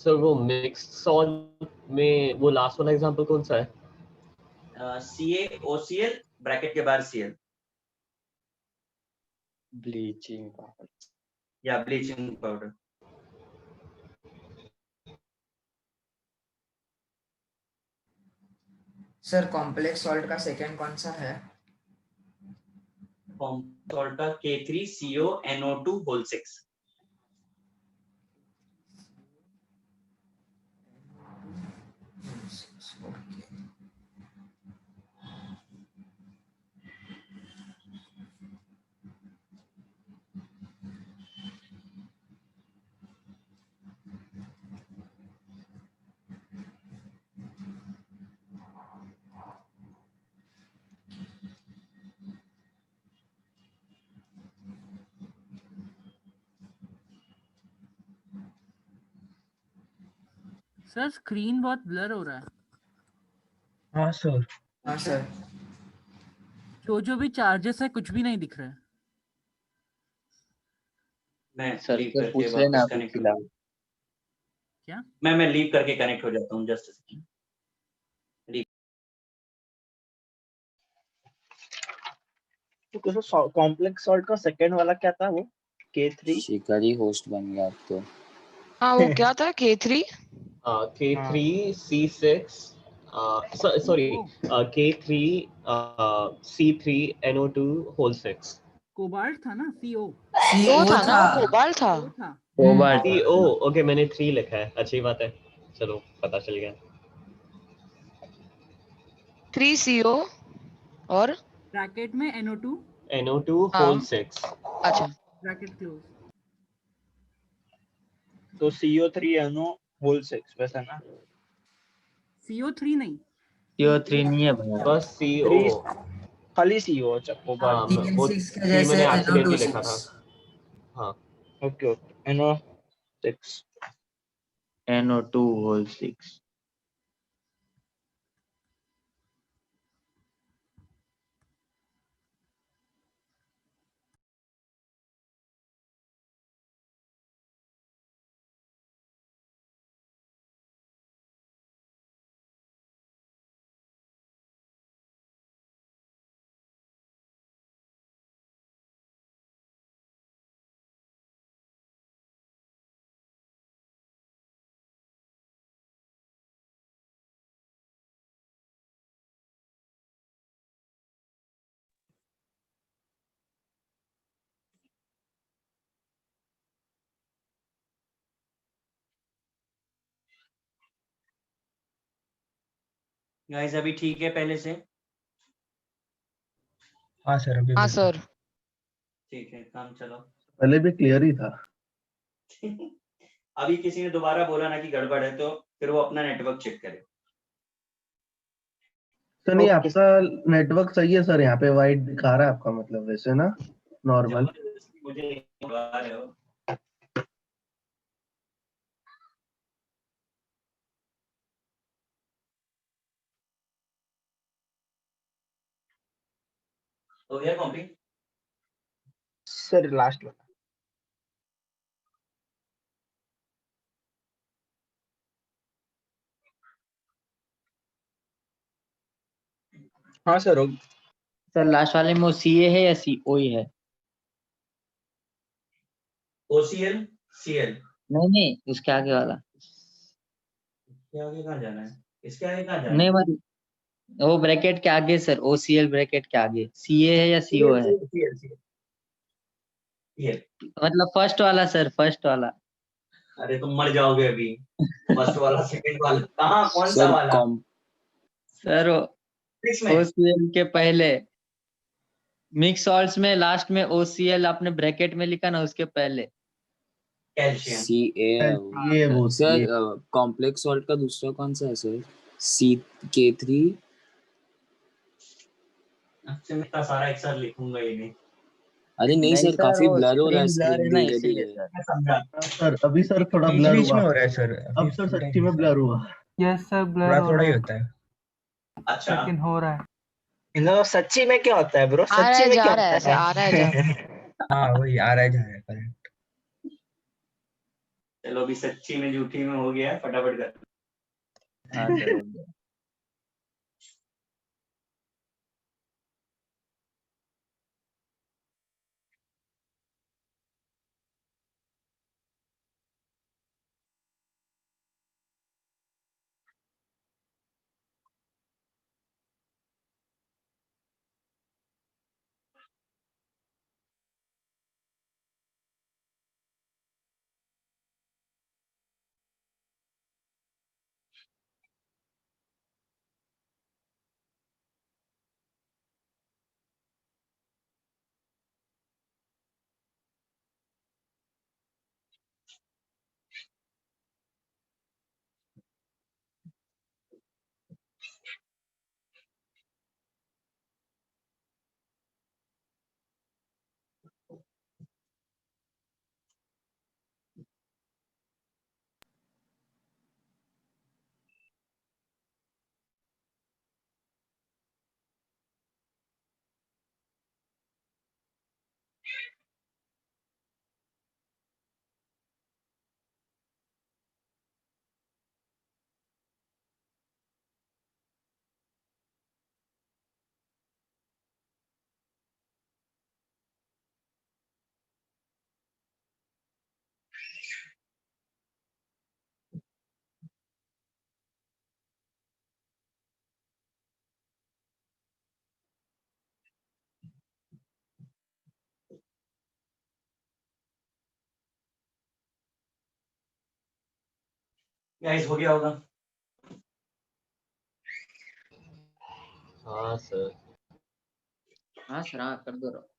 Sir वो mixed salt में वो लास्ट वाला एग्जांपल कौन सा है? CaOCl ब्रैकेट के बाहर Cl ब्लीचिंग पाउडर। या bleaching powder. Sir complex salt का सेकंड कौन सा है? कॉम्प्लेक्स सॉल्ट का K3CONO2 होल 6। सर स्क्रीन बहुत ब्लर हो रहा है। हाँ सर। हाँ सर। जो भी चार्जेस है कुछ भी नहीं दिख रहा है। मैं सर लीव से करके पूछ लेना वापस अभी कनेक्ट फिलहाल। क्या? मैं लीव करके कनेक्ट हो जाता हूँ, जस्ट सेकंड। तो कॉम्प्लेक्स सॉल्ट का सेकंड वाला क्या था वो? K3। शिकारी होस्ट बन गया अब तो। हाँ वो क्या था K3? K3C6 sorry K3C3NO2 whole 6 cobalt था ना, CO। CO था ना, वो कोबाल्ट था। कोबाल्ट। CO ओके मैंने 3 लिखा है, अच्छी बात है, चलो पता चल गया। 3CO और ब्रैकेट में NO2 NO2 हाँ। whole 6। अच्छा ब्रैकेट क्लोज। तो CO3NO होल 6 वैसा ना? CO3 नहीं, CO3 नहीं है भैया। बस CO। 3 खाली CO। अच्छा हाँ कोबाल्ट। वो CN6 के 3 जैसे मैंने एक्सीडेंटली NO2 लिखा था। हाँ okay okay NO6। NO2 whole 6। Guys अभी ठीक है पहले से? हाँ सर अभी हाँ बेटर। सर। ठीक है, काम चलो। पहले भी क्लियर ही था। अभी किसी ने दोबारा बोला ना कि गड़बड़ है, तो फिर वो अपना नेटवर्क चेक करे। तो नहीं आपका नेटवर्क सही है सर, यहाँ पे वाइट दिखा रहा है आपका, मतलब वैसे ना नॉर्मल। जबरदस्ती मुझे नहीं बुला रहे हो। हो गया कंप्लीट? सर लास्ट वाला। हाँ सर हो। सर लास्ट वाले में वो CA है या CO ही है? OCl Cl। नहीं नहीं, उसके आगे वाला। इसके आगे कहाँ जाना है? इसके आगे कहाँ जाना नहीं है? मतलब वो ब्रैकेट के आगे सर, OCl ब्रैकेट के आगे CA है या CO है? Cl। मतलब फर्स्ट वाला सर, फर्स्ट वाला। अरे तुम मर जाओगे अभी। फर्स्ट वाला, सेकंड वाला कहाँ, कौन सा सर वाला? सर इसमें OCl के पहले मिक्स सॉल्ट्स में लास्ट में OCl आपने ब्रैकेट में लिखा ना, उसके पहले कैल्शियम। ये वो सर कॉम्प्लेक्स सॉल्ट का दूसरा कौन सा है सर? K3। अच्छा मैं इतना सारा एक साथ लिखूंगा ही नहीं। अरे नहीं सर, काफी वो ब्लर हो रहा है स्क्रीन ब्लर है स्क्रीन ना, धीरे इसीलिए धीरे। सर। मैं समझा। सर अभी सर थोड़ा बीच ब्लर बीच में हुआ। हो रहा है सर। अब सर सच्ची में ब्लर हुआ। यस सर, ब्लर थोड़ा हो थोड़ा रहा ही है, होता है। अच्छा लेकिन हो रहा है। मतलब सच्ची में क्या होता है ब्रो? आ रहा सच्ची है में जा क्या रहा है, होता ऐसे है? आ रहा है जा रहा है। हाँ वही आ रहा है जा रहा है करेक्ट। आ रहा है जा रहा है, ऐसे आ रहा है जा रहा है। हाँ वही आ रहा है जा रहा है करेक्ट। 2 सेकंड हो रहा है। चलो अभी सच्ची में झूठी में हो गया, फटाफट कर। हाँ सर हो गया। गाइस हो गया होगा। हाँ सर। हाँ सर हाँ कर दो रहो।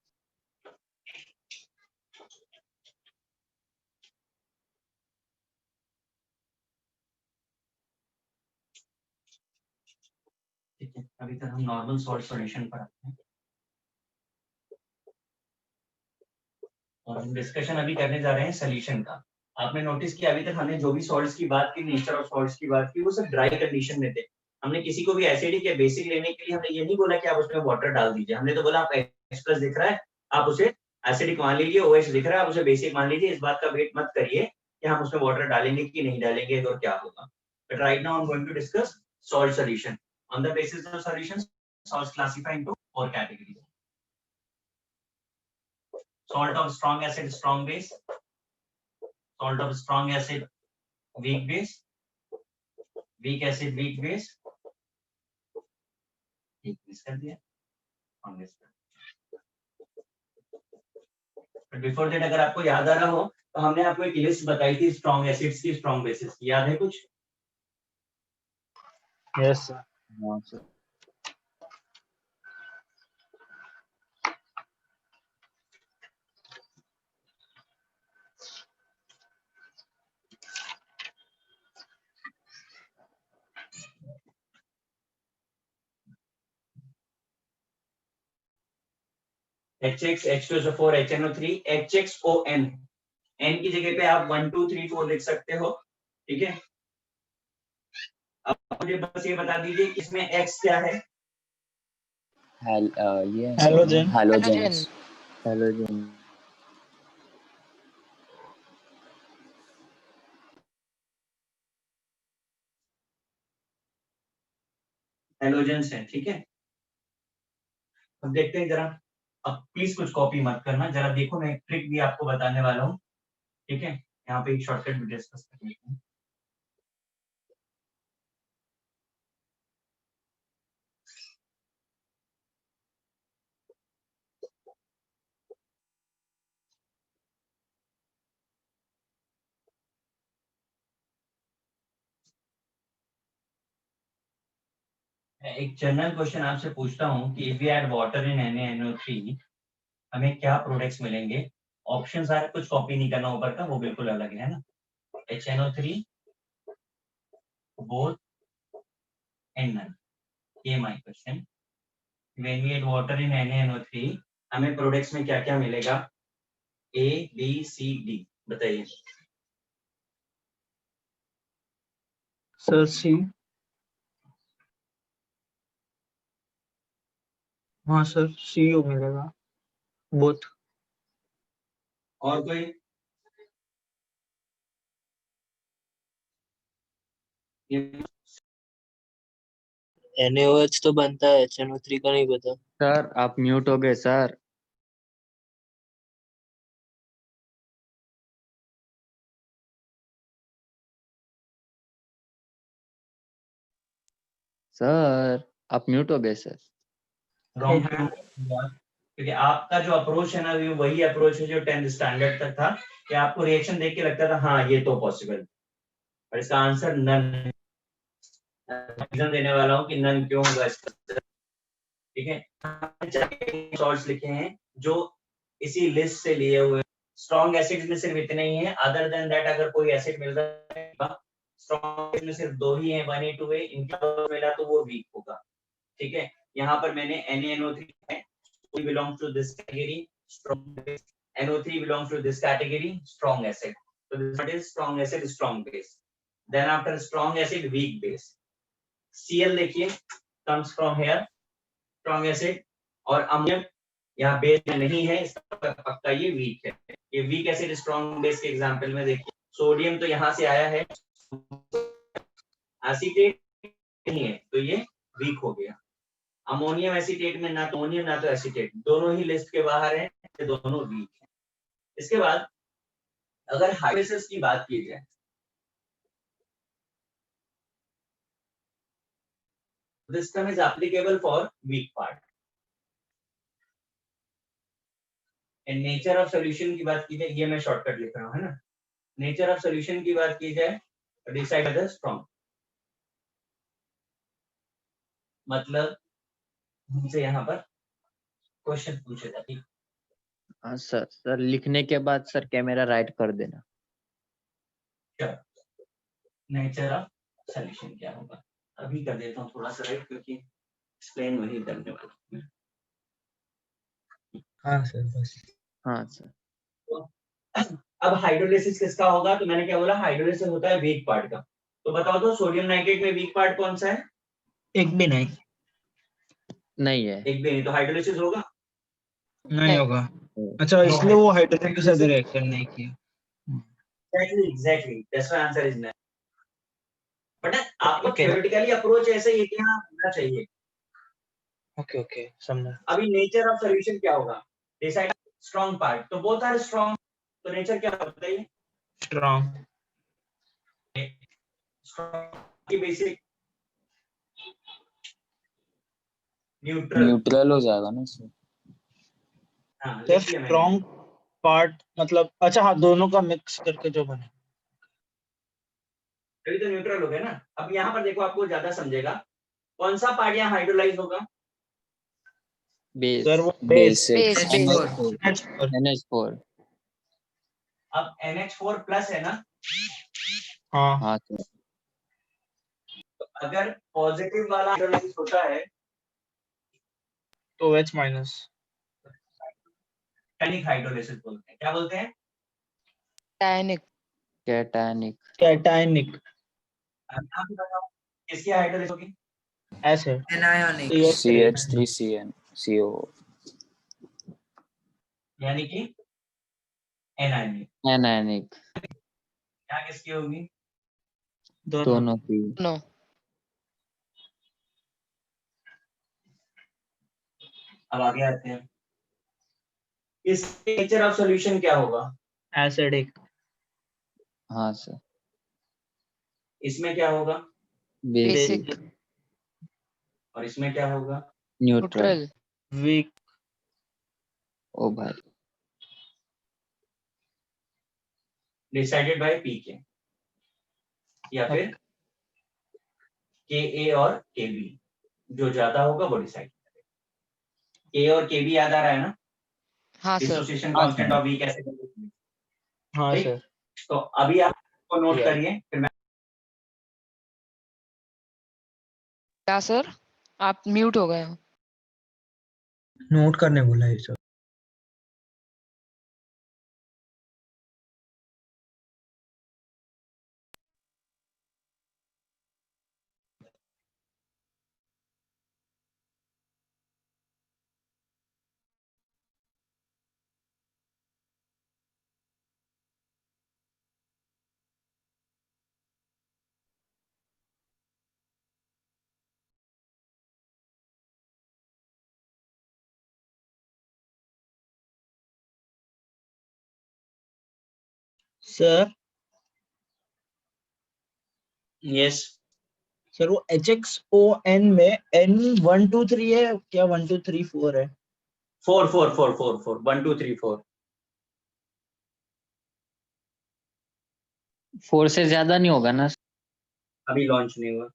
ठीक है, अभी तक हम नॉर्मल सॉल्ट सॉल्यूशन पर आते हैं और हम डिस्कशन अभी करने जा रहे हैं सॉल्यूशन का। आपने नोटिस किया अभी तक हमने जो भी सॉल्ट्स की बात की, नेचर ऑफ सॉल्ट्स की बात की, वो सब ड्राई कंडीशन में थे। हमने किसी को भी एसिडिक या बेसिक लेने के लिए हमने ये नहीं बोला कि आप उसमें वाटर डाल दीजिए। हमने तो बोला आप H+ दिख रहा है, आप उसे एसिडिक मान लीजिए, OH दिख रहा है, आप उसे बेसिक मान लीजिए। इस बात का वेट मत करिए कि हम उसमें वाटर डालेंगे कि नहीं डालेंगे और क्या होगा। But right now I am going to discuss salt solution. On the basis of solutions, salts classify into 4 categories. Salt of strong acid, strong base. Salt of strong acid, weak base. Weak acid, weak base. एक miss कर दिया, strong acid. But before that अगर आपको याद आ रहा हो तो हमने आपको एक लिस्ट बताई थी strong acids की, strong bases की, याद है कुछ? Yes sir. हाँ sir. HX, H2SO4, HNO3, HXON. N की जगह पे आप 1 2 3 4 लिख सकते हो, ठीक है? अब मुझे बस ये बता दीजिए कि इसमें X क्या है? ये Halogen. हैलोजेंस। हैलोजन। हेलोजेंस है, ठीक है? अब देखते हैं जरा। अब प्लीज कुछ कॉपी मत करना, जरा देखो मैं एक ट्रिक भी आपको बताने वाला हूँ, ठीक है? यहाँ पे एक शॉर्टकट भी डिस्कस कर लेते हैं। एक जनरल क्वेश्चन आपसे पूछता हूँ कि if we add water in NaNO3 हमें क्या प्रोडक्ट्स मिलेंगे? ऑप्शंस आ रहे, कुछ कॉपी नहीं करना ऊपर का, वो बिल्कुल अलग है ना? HNO3 both and none, ये my question. When we add water in NaNO3 हमें प्रोडक्ट्स में क्या क्या मिलेगा? A B C D बताइए। सर सी। हाँ सर CO मिलेगा, बोथ। और कोई? NaOH तो बनता है, HNO3 का नहीं पता। सर आप म्यूट हो गए सर। सर आप म्यूट हो गए सर। रॉन्ग है क्योंकि आपका जो अप्रोच है ना वो वही अप्रोच है जो 10th स्टैंडर्ड तक था कि आपको रिएक्शन देख के लगता था हाँ ये तो पॉसिबल, और इसका आंसर नन। रीजन देने वाला हूँ कि नन क्यों होगा इसका। ठीक है, सॉल्ट्स लिखे हैं जो इसी लिस्ट से लिए हुए। स्ट्रॉन्ग एसिड्स में सिर्फ इतने ही हैं, अदर देन दैट अगर कोई एसिड मिल रहा है स्ट्रॉन्ग में सिर्फ 2 ही हैं, 1A2A, इनका मिला तो वो वीक होगा। ठीक है, यहाँ पर मैंने NaNO3 है, belongs to this category, strong base. NO3 belongs to this category, strong acid. So this what is strong acid, strong base. Then after strong acid, weak base. Cl देखिए comes from here, strong acid, और ammonium यहाँ base में नहीं है, इसका पक्का ये week है। ये वीक एसिड स्ट्रॉन्ग बेस के एग्जांपल में देखिए, सोडियम तो यहाँ से आया है, एसीटेट नहीं है तो ये वीक हो गया। अमोनियम एसीटेट में ना तो अमोनियम ना तो एसीटेट, दोनों ही लिस्ट के बाहर हैं, ये दोनों वीक हैं। इसके बाद अगर हाइड्रोलाइसिस की बात की जाए, this term is applicable for weak part. And nature of solution की बात की जाए, ये मैं शॉर्टकट लिख रहा हूँ, है ना। नेचर ऑफ सॉल्यूशन की बात की जाए, डिसाइड द स्ट्रॉन्ग, मतलब हमसे यहाँ पर क्वेश्चन पूछेगा। ठीक, हाँ सर। सर लिखने के बाद सर कैमरा राइट कर देना। नेचर ऑफ सॉल्यूशन क्या होगा, अभी कर देता हूँ थोड़ा सा राइट, क्योंकि एक्सप्लेन वही करने वाला हूँ। हाँ सर बस। हाँ सर। अब हाइड्रोलिसिस किसका होगा, तो मैंने क्या बोला, हाइड्रोलिसिस होता है वीक पार्ट का। तो बताओ तो सोडियम नाइट्रेट में वीक पार्ट कौन सा है? एक भी नहीं। नहीं है। एक भी नहीं, तो हाइड्रोलिसिस होगा नहीं होगा। अच्छा, इसलिए वो हाइड्रोजन के साथ रिएक्शन नहीं किया। Exactly that's why answer is no. But आपको Okay. थ्योरेटिकली अप्रोच ऐसे ही है कि हाँ होना चाहिए। ओके ओके समझा। अभी नेचर ऑफ सॉल्यूशन क्या होगा, डिसाइड स्ट्रॉन्ग पार्ट, तो बोथ आर स्ट्रॉन्ग, तो नेचर क्या होता है? स्ट्रॉन्ग। स्ट्रॉन्ग की बेसिक न्यूट्रल। न्यूट्रल हो जाएगा ना सर। हाँ सर लिख लिया मैंने। स्ट्रॉन्ग पार्ट मतलब, अच्छा हाँ, दोनों का मिक्स करके जो बने। अभी तो न्यूट्रल हो गया ना। अब यहाँ पर देखो, आपको ज्यादा समझेगा, कौन सा पार्ट यहाँ हाइड्रोलाइज होगा? बेस। सर वो बेस। Base base NH4। अब NH4 प्लस है ना, हाँ हाँ सर। तो अगर पॉजिटिव वाला हाइड्रोलाइज होता है तो H माइनस। टैनिक हाइड्रोलिसिस बोलते हैं। क्या बोलते हैं? Tannic cationic. कैटायनिक। अब यहाँ पे बताओ किसकी हाइड्रोलिसिस होगी? एसिड। एनायनिक। CH3CnCO। यानी कि एनायनिक। एनायनिक। यहाँ किसकी होगी? दोनों की। नो अब आगे आते हैं, इस नेचर ऑफ सॉल्यूशन क्या होगा? एसिडिक। हाँ सर। इसमें क्या होगा? बेसिक। बेसिक और इसमें क्या होगा? न्यूट्रल। Neutral week. ओ भाई। डिसाइडेड बाय पीके या फिर के और के बी, जो ज्यादा होगा वो डिसाइड करेगा। के और के बी याद आ रहा है ना, हाँ sir dissociation constant of weak acid. हाँ ठीक, सर। तो अभी आप को नोट Yeah. करिए, फिर मैं क्या सर, आप म्यूट हो गए हो। नोट करने बोला है सर। सर यस सर वो HXON में N1 2 3 है क्या 1 2 3 4 है? 4 1 2 3 4 4 से ज्यादा नहीं होगा ना? अभी लॉन्च नहीं हुआ।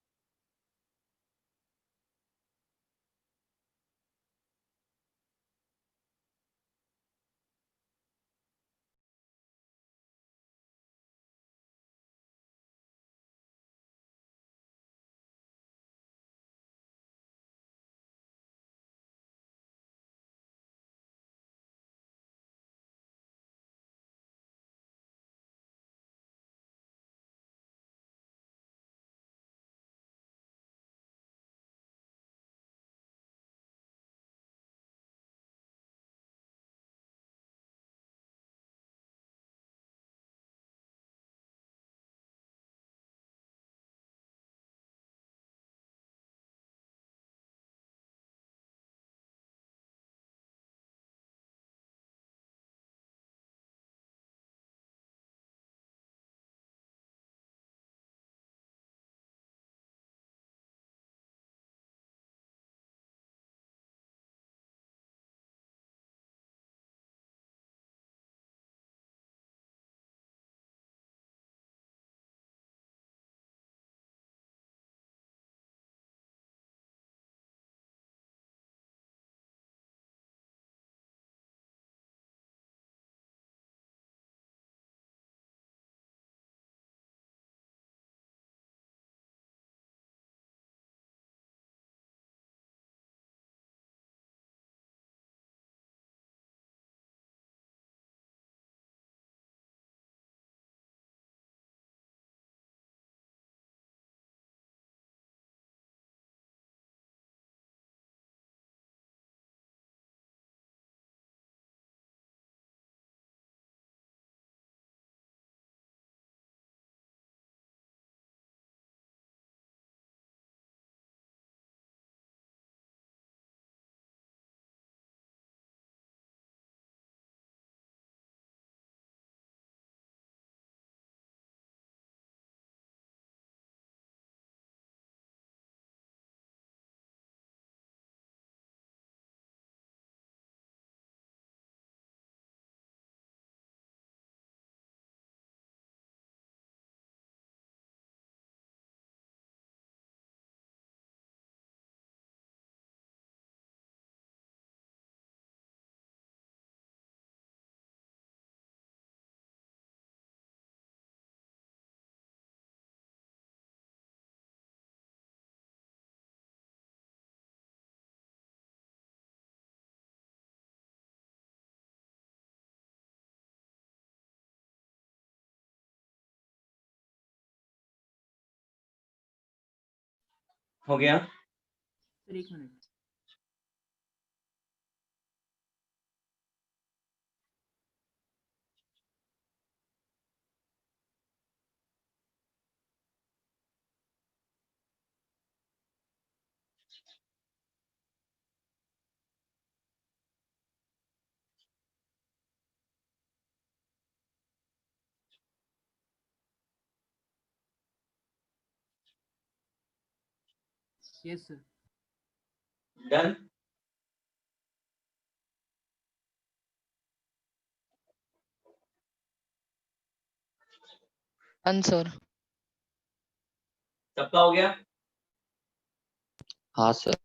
हो गया। Sir 1 minute. Yes sir. Done. Done sir. सबका हो गया? हाँ सर।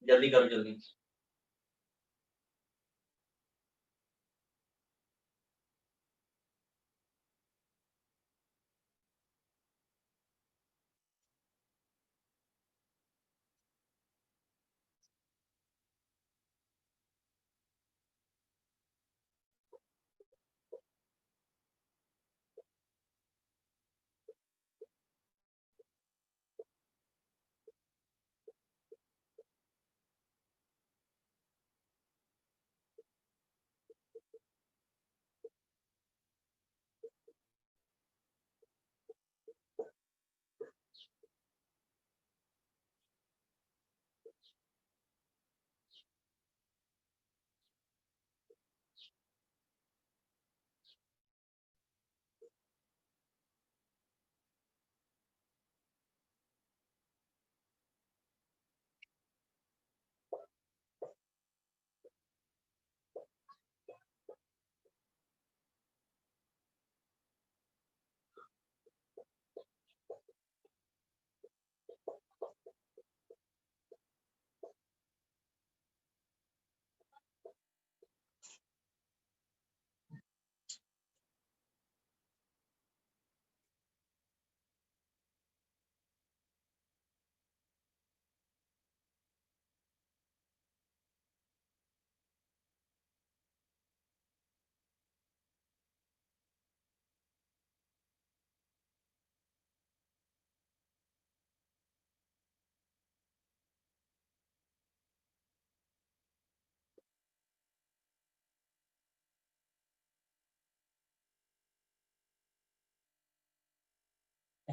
जल्दी करो जल्दी।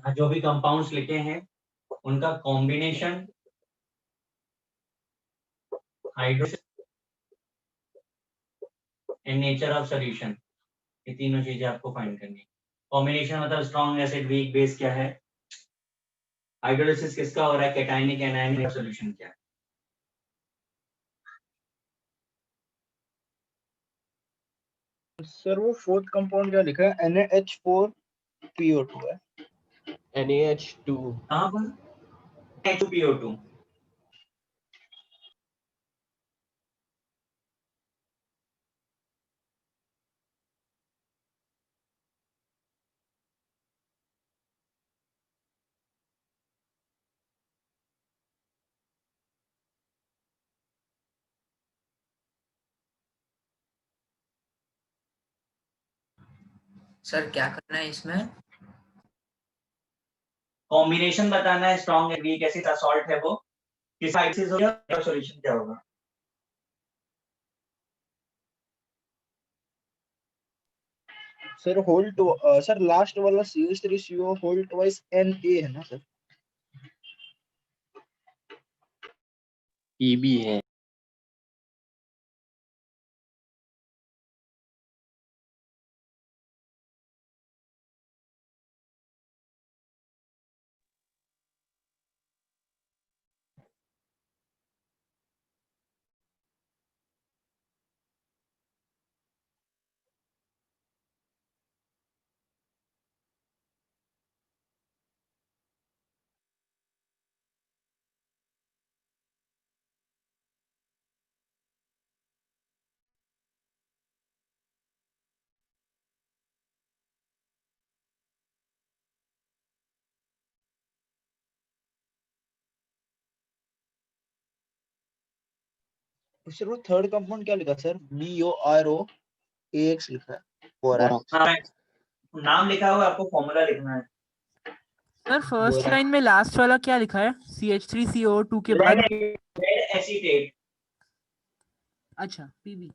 यहाँ जो भी कंपाउंड्स लिखे हैं उनका combination, hydrolysis and nature of solution, ये तीनों चीजें आपको फाइंड करनी है। कॉम्बिनेशन मतलब स्ट्रॉन्ग एसिड, वीक बेस क्या है, हाइड्रोलिसिस किसका हो रहा है, कैटायनिक एनायनिक, सॉल्यूशन क्या है। सर वो फोर्थ कंपाउंड क्या लिखा है? NaH4PO2 है। NaH2 कहाँ पर? H2PO2। सर क्या करना है इसमें? कॉम्बिनेशन बताना है, strong and weak acid a salt है वो किस साइड से होगा, सॉल्यूशन क्या होगा। Sir whole two sir last वाला CH3CO होल ट्वाइस Na है ना सर? EB है। सर वो थर्ड कंपाउंड क्या लिखा सर? BOROAX लिखा है। बोराक्स। हाँ, नाम लिखा हुआ है, आपको फॉर्मूला लिखना है। सर फर्स्ट बोरा लाइन में लास्ट वाला क्या लिखा है? CH3CO2 के बाद? Lead acetate. अच्छा, PB।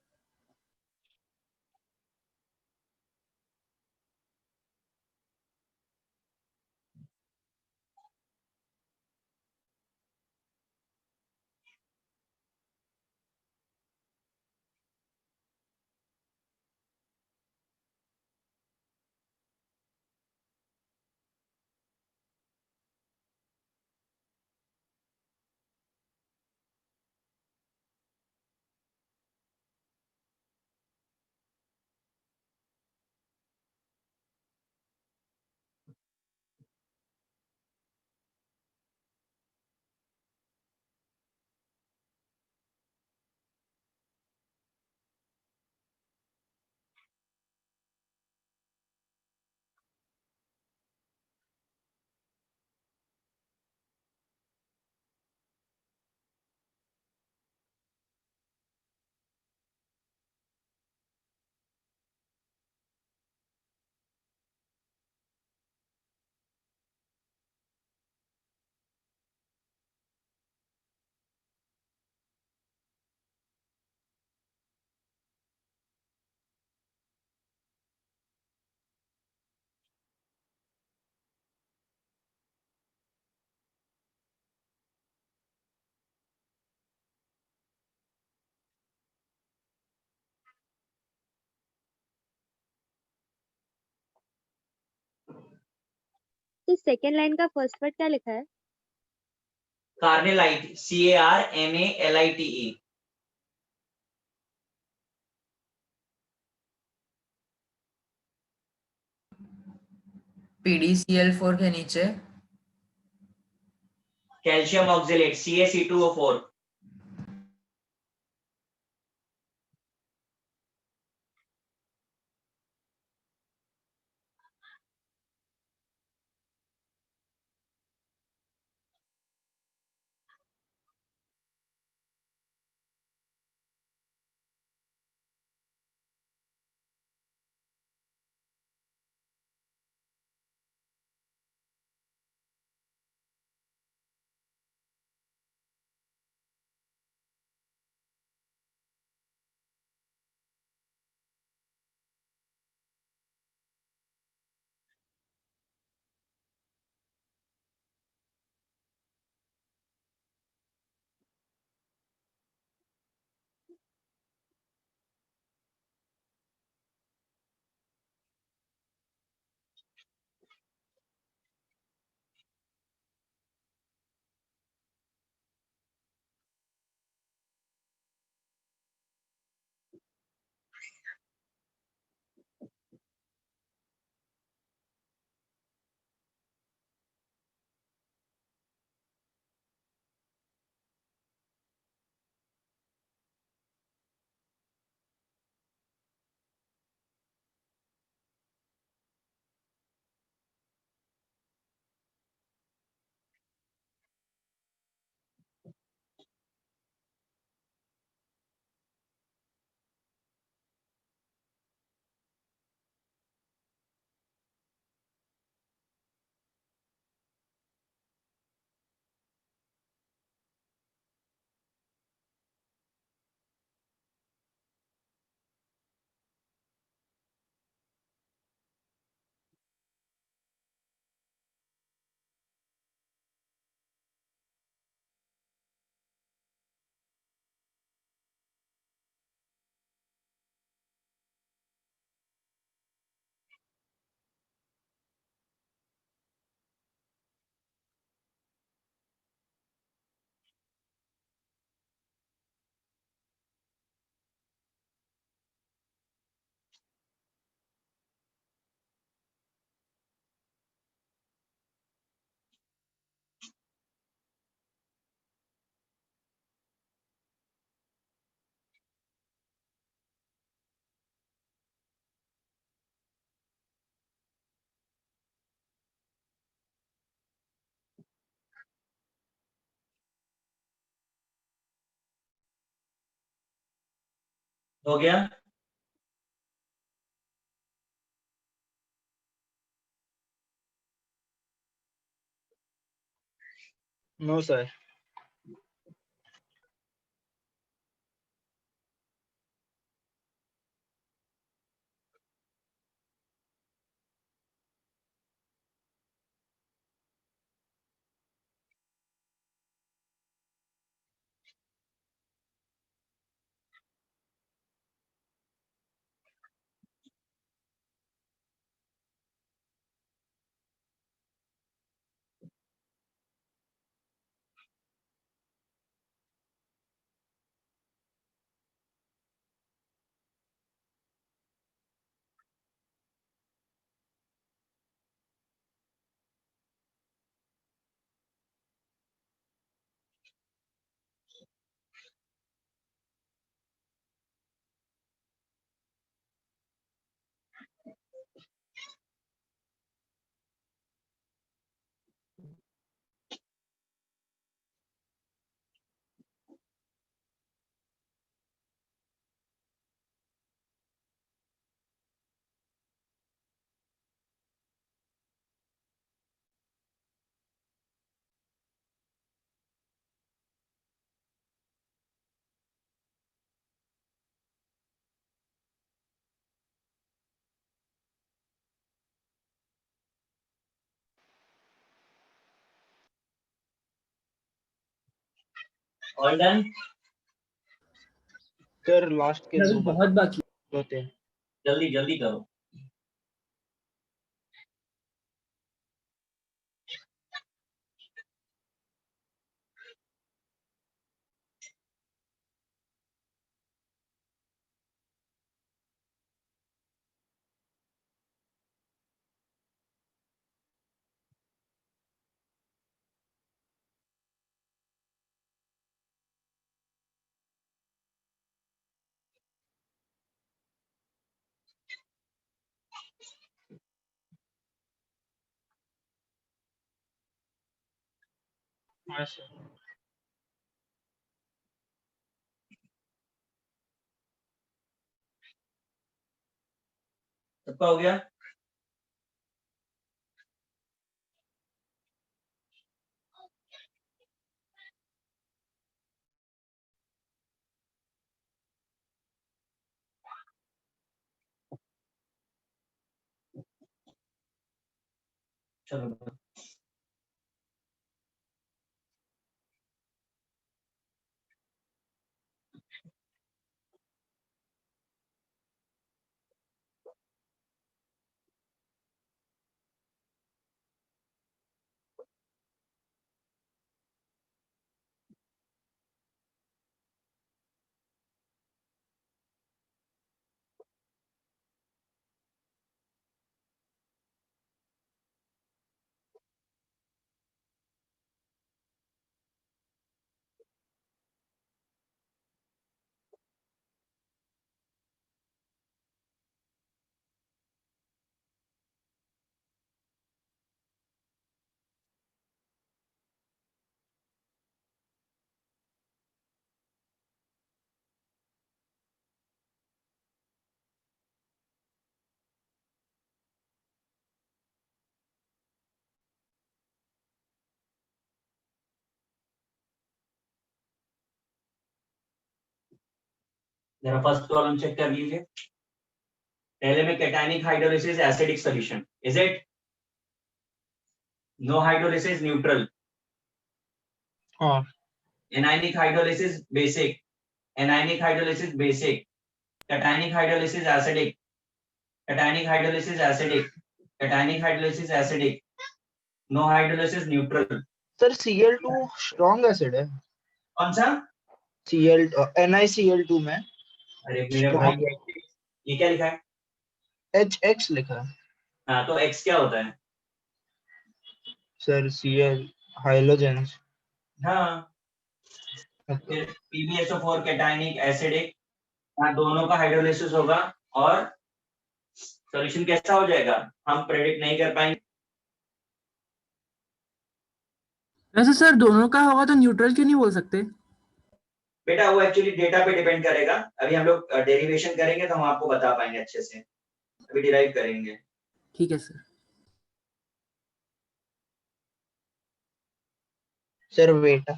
तो सेकेंड लाइन का फर्स्ट वर्ड क्या लिखा है? Carnallite, CARNALITE। PDCl4 के नीचे कैल्शियम ऑक्जेलेट, CaC2O4। हो गया? No sir. All done? Sir last के दो बहुत बाकी होते हैं। जल्दी जल्दी करो। हाँ सर। सबका हो गया? चलो जरा फर्स्ट कॉलम चेक कर लीजिए। पहले में cationic hydrolysis acidic solution, is it? No hydrolysis neutral. हाँ। Anionic hydrolysis basic, anionic hydrolysis basic, cationic hydrolysis acidic, cationic hydrolysis acidic, cationic hydrolysis acidic, no hydrolysis neutral. Sir Cl2 strong acid है। कौन सा? Cl NiCl2 में अरे मेरे भाई ये क्या लिखा है? HX लिखा है। हाँ तो X क्या होता है? Sir Cl हाइलोजेन। हाँ फिर PbSO4 कैटायनिक एसिडिक, हाँ दोनों का हाइड्रोलिसिस होगा और सॉल्यूशन कैसा हो जाएगा हम प्रेडिक्ट नहीं कर पाएंगे। वैसे सर दोनों का होगा तो न्यूट्रल क्यों नहीं बोल सकते? बेटा वो एक्चुअली डेटा पे डिपेंड करेगा, अभी हम लोग डेरिवेशन करेंगे तो हम आपको बता पाएंगे अच्छे से, अभी डिराइव करेंगे। ठीक है सर। सर वेट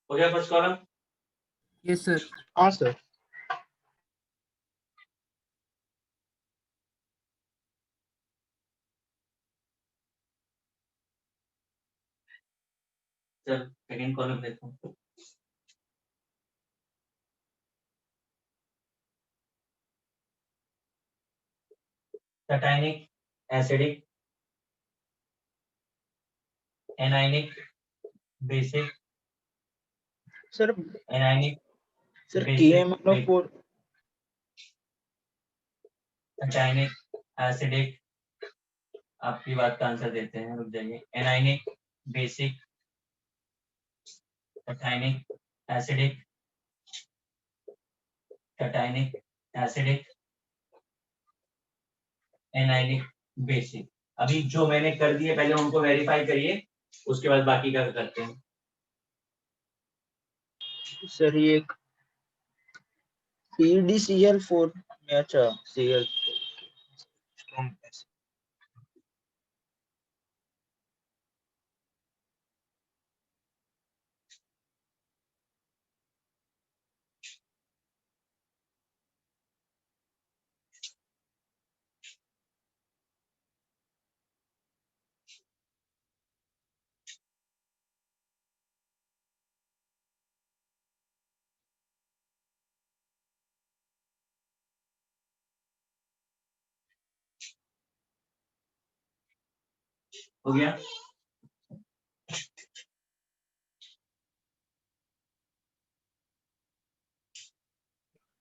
हो गया फर्स्ट कॉलम? Yes sir. हाँ सर। चल सेकंड कॉलम देखो। Cationic, acidic, anionic, basic, sir anionic, sir basic, KMnO4 cationic, acidic, आपकी बात का आंसर देते हैं, रुक जाइए। Anionic, basic, cationic, acidic, cationic, acidic, anionic, basic. अभी जो मैंने कर दिए पहले उनको वेरीफाई करिए, उसके बाद बाकी का करते हैं। सर ये PDCl4 में अच्छा Cl स्ट्रॉन्ग हो गया?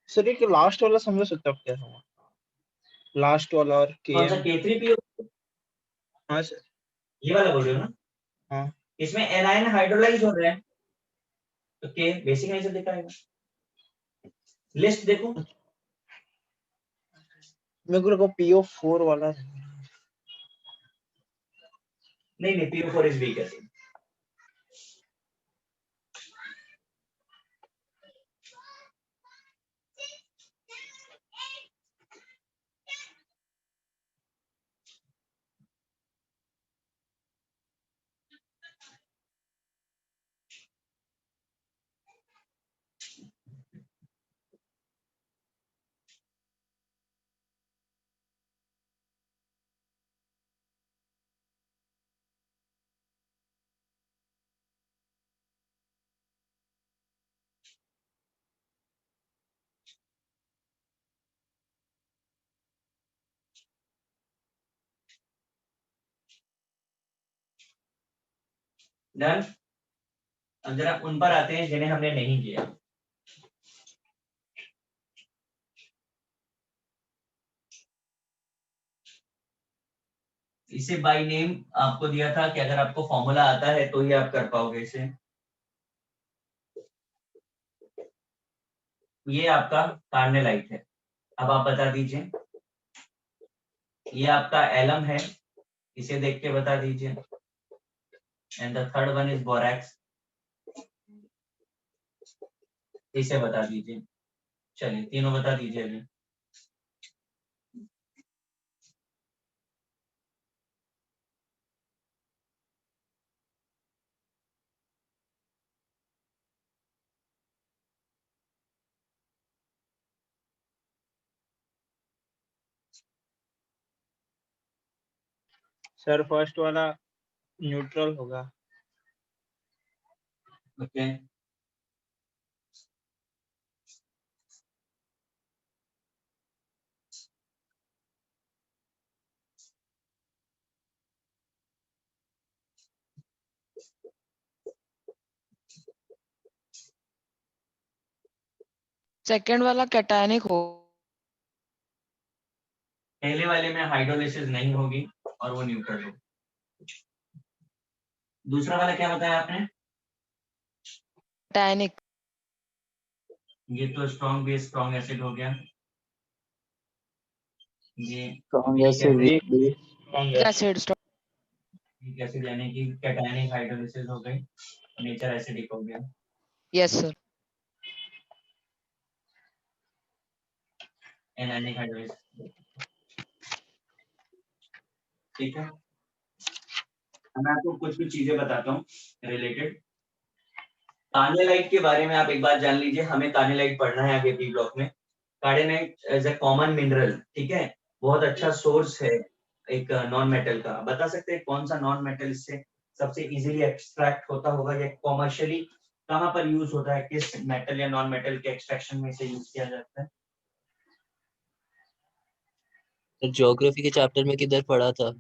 सर ये लास्ट वाला समझ सकते हो आप क्या हुआ? लास्ट वाला और कौन सा? KM। K3PO? हाँ सर। ये वाला बोल रहे हो ना? हाँ इसमें एनायन हाइड्रोलाइज हो रहे हैं तो के बेसिक नहीं से दिखाएगा। लिस्ट देखो। मेरे को लगा PO4 वाला है। नहीं नहीं, PO4 is weak acid. Done. अब जरा उन पर आते हैं जिन्हें हमने नहीं किया। इसे बाय नेम आपको दिया था कि अगर आपको फॉर्मूला आता है तो ही आप कर पाओगे इसे। ये आपका कार्नेलाइट है। अब आप बता दीजिए। ये आपका एलम है, इसे देख के बता दीजिए। And the third one is borax, इसे बता दीजिए। चलिए तीनों बता दीजिए अभी। सर फर्स्ट वाला न्यूट्रल होगा। ओके सेकंड वाला कैटायनिक हो। पहले वाले में हाइड्रोलिसिस नहीं होगी और वो न्यूट्रल होगी। दूसरा वाला क्या बताया आपने? कैटायनिक। ये तो स्ट्रॉन्ग बेस स्ट्रॉन्ग एसिड हो गया। ये strong weak acid acid, weak base. Acid weak acid यानी कि कैटायनिक हाइड्रोलिसिस हो गई, नेचर एसिडिक हो गया। Yes sir. Anionic hydrolysis. ठीक है, मैं आपको कुछ कुछ चीजें बताता हूँ रिलेटेड। कार्नेलाइट के बारे में आप एक बात जान लीजिए, हमें कार्नेलाइट पढ़ना है आगे बी ब्लॉक में। Carnallite as a common mineral, ठीक है, बहुत अच्छा सोर्स है एक नॉन मेटल का। बता सकते हैं कौन सा नॉन मेटल इससे सबसे इजीली एक्सट्रैक्ट होता होगा या कॉमर्शियली कहाँ पर यूज होता है, किस मेटल या नॉन मेटल के एक्सट्रैक्शन में इसे यूज किया जाता है? ज्योग्राफी के चैप्टर में किधर पढ़ा था?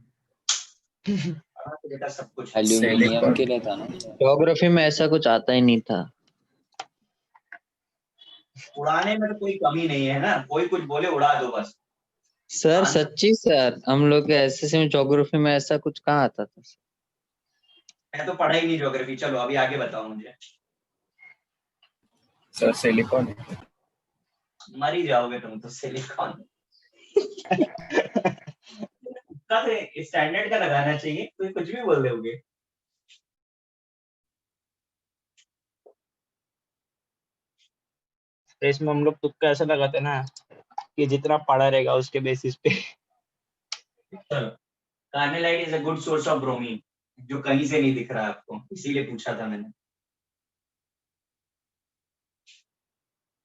तो बेटा सब कुछ एल्यूमिनियम के लिए था ना। ज्योग्राफी में ऐसा कुछ आता ही नहीं था। उड़ाने में तो कोई कमी नहीं है ना, कोई कुछ बोले उड़ा दो बस। सर सच्ची सर, हम लोग के एसएससी में ज्योग्राफी में ऐसा कुछ कहाँ आता था? मैं तो पढ़ा ही नहीं ज्योग्राफी। चलो अभी आगे बताओ मुझे। Sir silicon. मर ही जाओगे तुम तो, सिलिकॉन स्टैंडर्ड का लगाना चाहिए, कोई कुछ भी बोल दोगे। तो इसमें हम लोग तुक्का ऐसा लगाते हैं ना कि जितना पढ़ा रहेगा उसके बेसिस पे। चलो, carnallite is a good source of bromine, जो कहीं से नहीं दिख रहा आपको, इसीलिए पूछा था मैंने।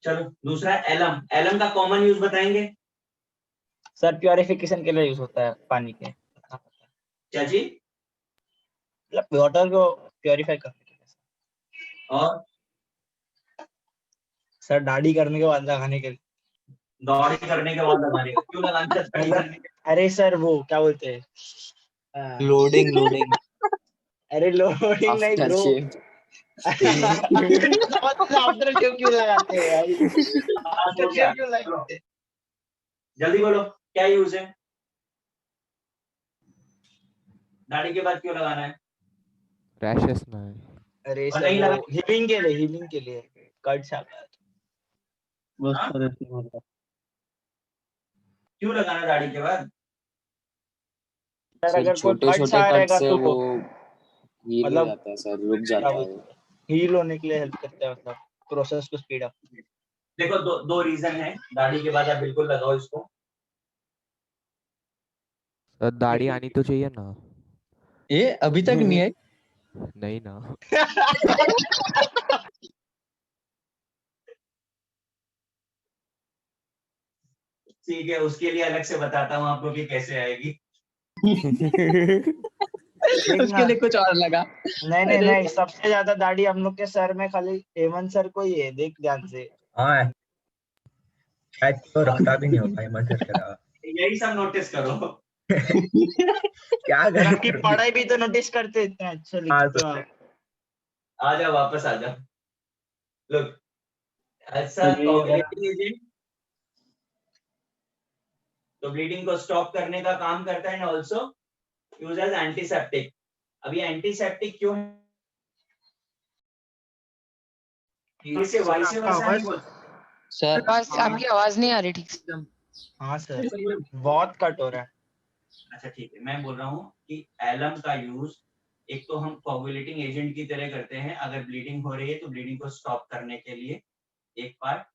चलो दूसरा एलम। एलम का कॉमन यूज बताएंगे? सर प्योरिफिकेशन के लिए यूज होता है पानी के। क्या जी? मतलब वाटर को प्योरीफाई करने के लिए। और सर दाढ़ी करने के बाद लगाने के लिए। दौड़ी करने के बाद लगाने का क्यों लगाना है? दाढ़ी करने के अरे सर वो क्या बोलते हैं, लोडिंग लोडिंग अरे लोडिंग नहीं आफ्टर ब्रो। शेव। आफ्टर शेव क्यों लगाते हैं भाई? बाद हो आफ्टर गया। शेव क्यों लगाते हैं? जल्दी बोलो क्या यूज है? दाढ़ी के बाद क्यों लगाना है? रैशेस ना है। अरे और सर नहीं वो लगा हीलिंग के लिए कट शाका। हाँ? क्यों लगाना दाढ़ी के बाद? सर सर अगर कोई छोटे कट छोटे आ कट रहेगा से तो वो हील हो मतलब जाता है सर, रुक क्या जाता है बोलते वो। हैं, हील होने के लिए हेल्प करता है, मतलब प्रोसेस को स्पीड अप। देखो दो रीजन है, दाढ़ी के बाद आप बिल्कुल लगाओ इसको। सर दाढ़ी आनी तो चाहिए ना। ये अभी तक नहीं है। नहीं ना। ठीक है, उसके लिए अलग से बताता हूँ आपको कि कैसे आएगी। उसके लिए कुछ और लगा। नहीं अरे नहीं, सबसे ज्यादा दाढ़ी हम लोग के सर में खाली हेमंत सर को ही है, देख ध्यान से। हाँ शायद तो रखता भी नहीं होगा हेमंत सर के अलावा। यही सब नोटिस करो। क्या सर करें? आपकी पढ़ाई भी तो नोटिस करते, इतना अच्छा लिखते हो आप। आ जाओ वापस आ जाओ। लुक, ऐसा कोगुलेटिंग एजेंट तो ब्लीडिंग को स्टॉप करने का काम करता है, ऑल्सो यूज एज एंटीसेप्टिक। अभी एंटीसेप्टिक क्यों है? इसे वाइस वर्सा नहीं बोल। सर आपकी आवाज नहीं आ रही ठीक से। हाँ सर बहुत कट हो रहा है। अच्छा ठीक है, मैं बोल रहा हूँ कि एलम का यूज एक तो हम कोगुलेटिंग एजेंट की तरह करते हैं, अगर ब्लीडिंग हो रही है तो ब्लीडिंग को स्टॉप करने के लिए, एक पार्ट।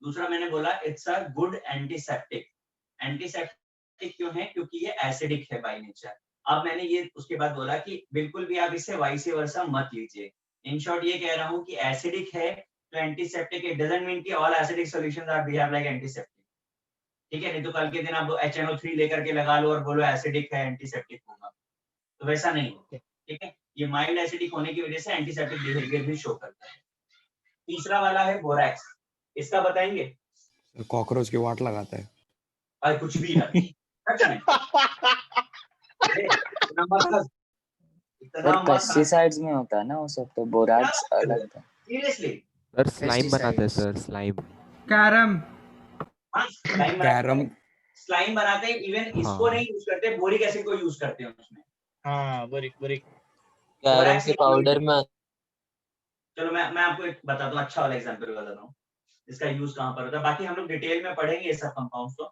दूसरा मैंने बोला it's a good antiseptic. Antiseptic क्यों है? क्योंकि ये एसिडिक है बाय नेचर। अब मैंने ये उसके बाद बोला कि बिल्कुल भी आप इसे वाइस वर्सा मत लीजिए। इन शॉर्ट ये कह रहा हूँ कि एसिडिक है तो एंटीसेप्टिक, इट डजंट मीन कि all acidic solutions are behave like antiseptic. ठीक है, नहीं तो कल के दिन आप HNO3 लेकर के लगा लो और बोलो एसिडिक है, एंटीसेप्टिक होगा, तो वैसा नहीं होगा। ठीक है, ये माइल्ड एसिडिक होने की वजह से एंटीसेप्टिक बिहेवियर भी शो करता है। तीसरा वाला है बोरैक्स, इसका बताएंगे? कॉकरोच की वाट लगाता है। अरे कुछ भी यार, सच में। अरे, इतना मत हंस, इतना सर मत हंस। पेस्टिसाइड्स में होता है ना वो सब, तो बोराक्स अलग था। सीरियसली सर स्लाइम बनाते हैं सर, स्लाइम। कैरम। हाँ, स्लाइम स्लाइम बनाते हैं, इवन इसको नहीं यूज करते, बोरिक एसिड को यूज करते हैं उसमें। हाँ बोरिक कैरम बोरैक्स के पाउडर में चलो मैं आपको एक बताता हूँ, अच्छा वाला एग्जांपल बताता हूँ इसका यूज कहाँ पर होता है। बाकी हम लोग डिटेल में पढ़ेंगे ये सब कंपाउंड्स को।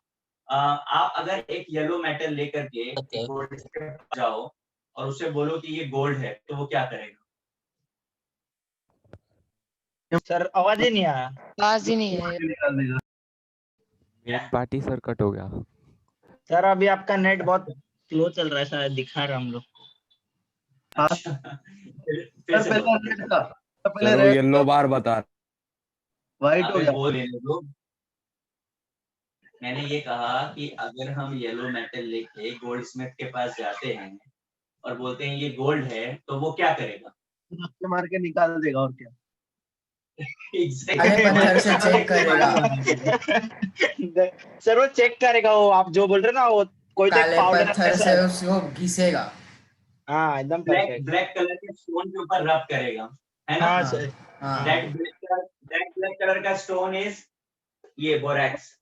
आप अगर एक येलो मेटल लेकर के एक गोल्ड के पास जाओ और उससे बोलो कि ये गोल्ड है, तो वो क्या करेगा? सर आवाज ही नहीं आया। आवाज ही नहीं है। निकाल देगा। मेन पार्टी सर कट हो गया। सर अभी आपका नेट बहुत स्लो चल रहा है, शायद दिखा रहा हम लोग। अच्छा, फिर सर से पहले बोलो। रेड का, पहले सर वो रेड येलो बार बता। व्हाइट हो अबे गया। वो ले लो। मैंने ये कहा कि अगर हम येलो मेटल लेके गोल्ड स्मिथ के पास जाते हैं और बोलते हैं ये गोल्ड है, तो वो क्या करेगा? धक्के मार के निकाल देगा और क्या। काले पत्थर से चेक करेगा। सर वो चेक करेगा, वो आप जो बोल रहे हैं ना, वो कोई तो एक काले पाउडर पत्थर से उसको घिसेगा। हाँ एकदम ब्लैक परफेक्ट। ब्लैक कलर के स्टोन के ऊपर रब करेगा, है ना? हाँ हाँ सर। हाँ दैट ब्लैक कलर का स्टोन इज ये बोरैक्स।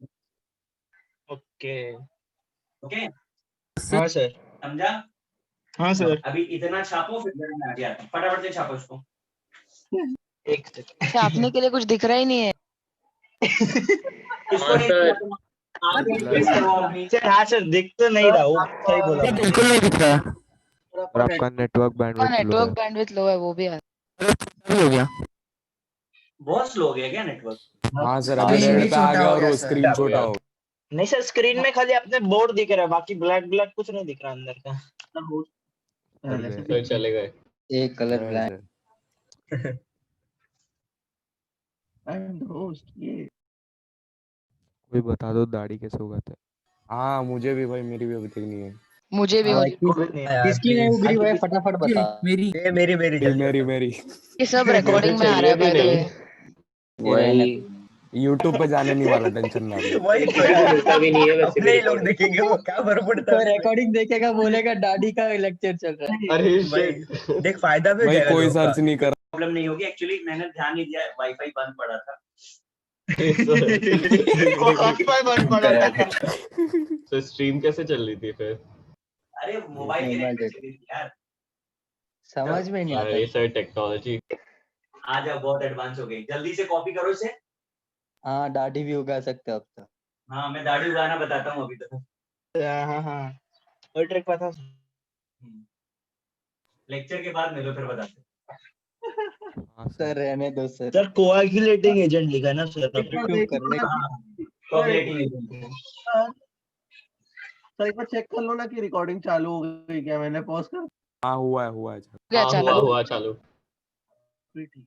ओके ओके, हाँ सर। समझा? हाँ सर। अभी इतना छापो, फिर घर में आ गया, फटाफट से छापो इसको। एक छापने के लिए कुछ दिख रहा ही नहीं है। इसको नहीं दिया तुम, आप भी guess करो अपनी। सर हाँ सर, दिख तो नहीं रहा, वो सही बोला। बिल्कुल नहीं दिख रहा। और आपका नेटवर्क बैंडविड्थ लो नेटवर्क है। बैंडविड्थ लो है, वो भी है। हो गया। बहुत स्लो हो गया क्या नेटवर्क? हाँ सर अभी स्क्रीन भी रेड पे आ छोटा गया हो और गया वो सर। स्क्रीन छोटा हो गया। नहीं सर, स्क्रीन में खाली अपने बोर्ड दिख रहा है, बाकी ब्लैक ब्लैक कुछ नहीं दिख रहा अंदर का। पहले से सर चले गए। एक colour black. Sir and host ये कोई बता दो दाढ़ी कैसे उगाते हैं? हाँ मुझे भी भाई, मेरी भी अभी तक नहीं है। मुझे भी भाई किसकी नहीं उगरी भाई, फटाफट बता। मेरी ये मेरी मेरी जल्दी मेरी बताओ। मेरी ये सब रिकॉर्डिंग में आ रहा है बाय द वे। वही यूट्यूब पे जाने नहीं वाला, टेंशन ना लो। वही तो यार, अपने ही लोग देखेंगे, वो क्या फर्क पड़ता तो है? रिकॉर्डिंग देखेगा, बोलेगा दाढ़ी का लेक्चर चल रहा है। अरे भाई देख, फायदा भी हो भाई जाएगा कोई लोगों का। सर्च नहीं कर प्रॉब्लम नहीं होगी, एक्चुअली मैंने ध्यान नहीं दिया, वाईफाई बंद पड़ा था। वाईफाई बंद पड़ा था। तो स्ट्रीम कैसे चल रही थी फिर? अरे मोबाइल के मोबाइल नेट पे डेटा चली थी यार। समझ में नहीं आता। ये सर टेक्नोलॉजी। आज अब बहुत एडवांस हो गई, जल्दी से कॉपी करो इसे। हाँ दाढ़ी भी उगा सकते हो अब तो। हाँ, मैं दाढ़ी उगाना बताता हूँ अभी तो। हाँ हाँ, वो ट्रिक पता। लेक्चर के बाद मिलो, फिर बताते हैं। हाँ सर रहने दो सर। सर कोआगुलेटिंग एजेंट लिखा है ना सर। क्यों कर ले। Cooperating agent. सर एक बार चेक कर लो ना कि रिकॉर्डिंग चालू हो गई क्या। मैंने पॉज कर हाँ हुआ है क्या चालू? हुआ चालू। ठीक है।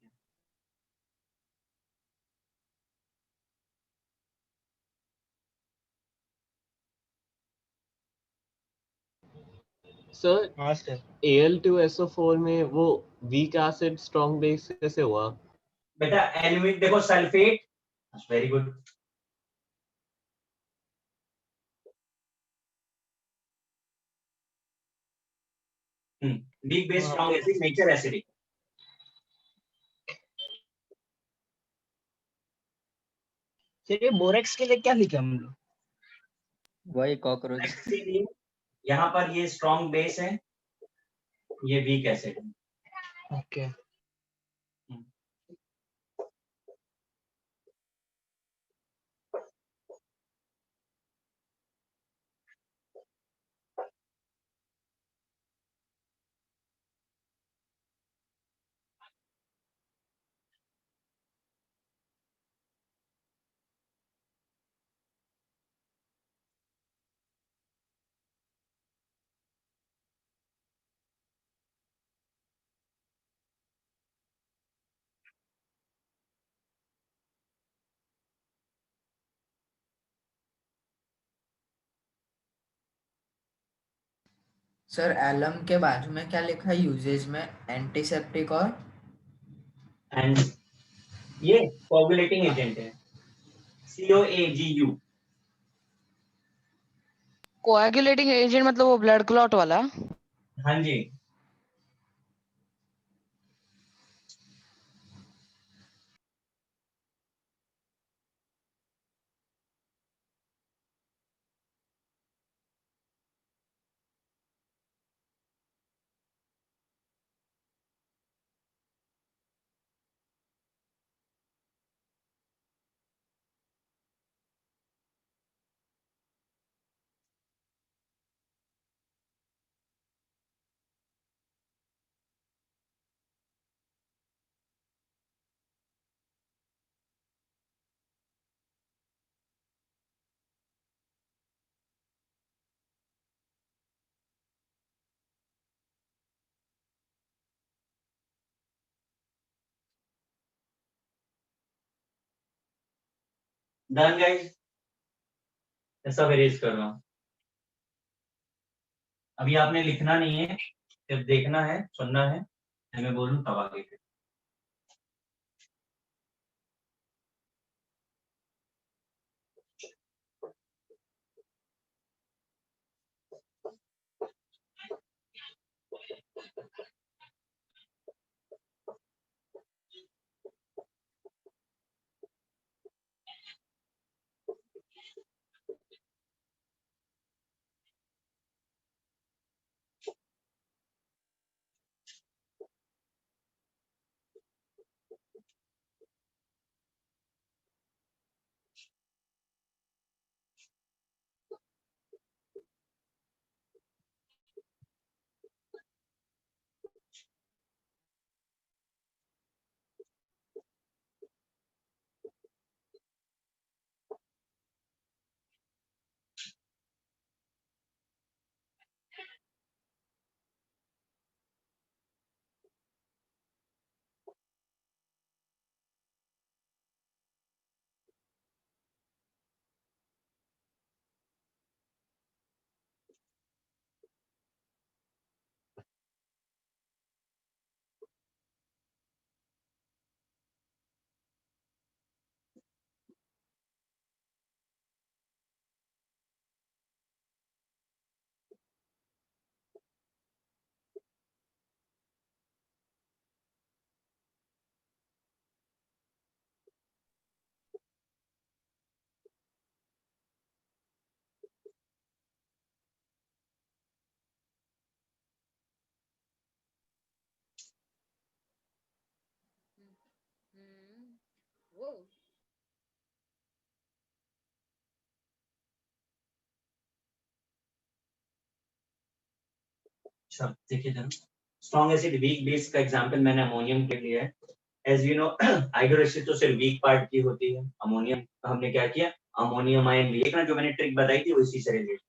सर हाँ सर। Al2SO4 में वो वीक एसिड स्ट्रॉन्ग बेस कैसे हुआ? बेटा एल्यूमिन देखो, sulphate, very good. Weak base strong acid, nature acidic. Sir ये बोरेक्स के लिए क्या लिखा हम लोग? वही कॉकरोच। इसीलिए यहाँ पर ये स्ट्रॉन्ग बेस है, ये वीक एसिड है। ओके। सर एलम के बाजू में क्या लिखा है यूजेज में, एंटीसेप्टिक और एंड ये कोगुलेटिंग एजेंट है, COAGU। कोएगुलेटिंग एजेंट मतलब वो ब्लड क्लॉट वाला? हाँ जी। डन गाइस, सब इरेज कर रहा हूँ। अभी आपने लिखना नहीं है, सिर्फ देखना है, सुनना है, मैं बोलूँ तब आगे फिर। अच्छा देखिए जरा, स्ट्रॉन्ग एसिड वीक बेस का एग्जांपल मैंने अमोनियम के लिए है। एज यू नो हाइड्रोलाइसिस तो सिर्फ वीक पार्ट की होती है। अमोनियम का हमने क्या किया, अमोनियम आयन लिया ना, जो मैंने ट्रिक बताई थी उसी से रिलेटेड।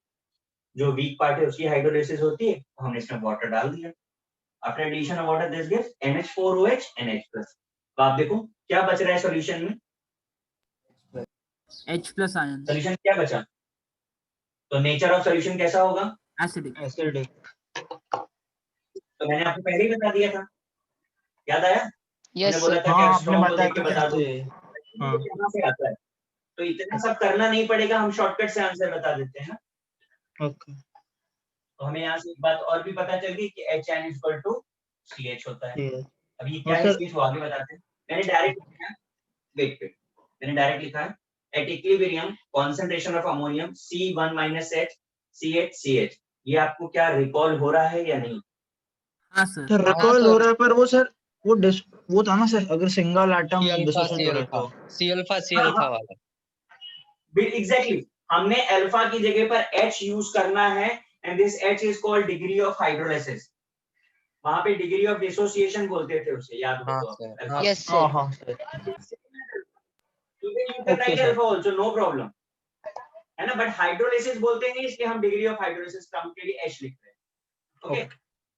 जो वीक पार्ट है उसकी हाइड्रोलाइसिस होती है, तो हमने इसमें वाटर डाल दिया। After addition of water this gives NH4OH NH+। तो आप देखो क्या बच रहा है सॉल्यूशन में, H+ आयन, सॉल्यूशन क्या बचा। तो नेचर ऑफ सॉल्यूशन कैसा होगा, एसिडिक। एसिडिक। तो मैंने आपको पहले ही बता दिया था, याद आया। यस मैंने बोला सर। था कि हाँ अगर आपने स्ट्रॉन्ग को बताया देख के था बता दो कैसे। हाँ कहाँ से आता है। तो इतना सब करना नहीं पड़ेगा, हम शॉर्टकट से आंसर बता देते हैं ना। ओके। तो हमें यहाँ से एक बात और भी पता चल गई कि HN=CH होता है। अब ये क्या और है सर CH वो आगे बताते हैं। मैंने डायरेक्ट लिखा है, वेट वेट, मैंने डायरेक्ट लिखा है at equilibrium concentration of ammonium C1 - CH। ये आपको क्या रिकॉल हो रहा है या नहीं। हाँ सर। सर रिकॉल हो रहा है, पर वो सर वो था ना सर, अगर single atom C alpha dissociate C हो रहा है अल्फा तो। सी अल्फा सी हाँ, अल्फा हाँ। वाला। एग्जैक्टली हमने अल्फा की जगह पर H यूज करना है, and this H is called degree of hydrolysis. वहां पे डिग्री ऑफ डिसोसिएशन बोलते थे उसे, याद हो हाँ तो सर, अल्फा। यस हाँ सर। हाँ sir. You can okay write sir. alpha also, no problem, है ना। बट हाइड्रोलाइसिस बोलते हैं इसलिए हम डिग्री ऑफ हाइड्रोलाइसिस टर्म के लिए H लिख रहे हैं। ओके,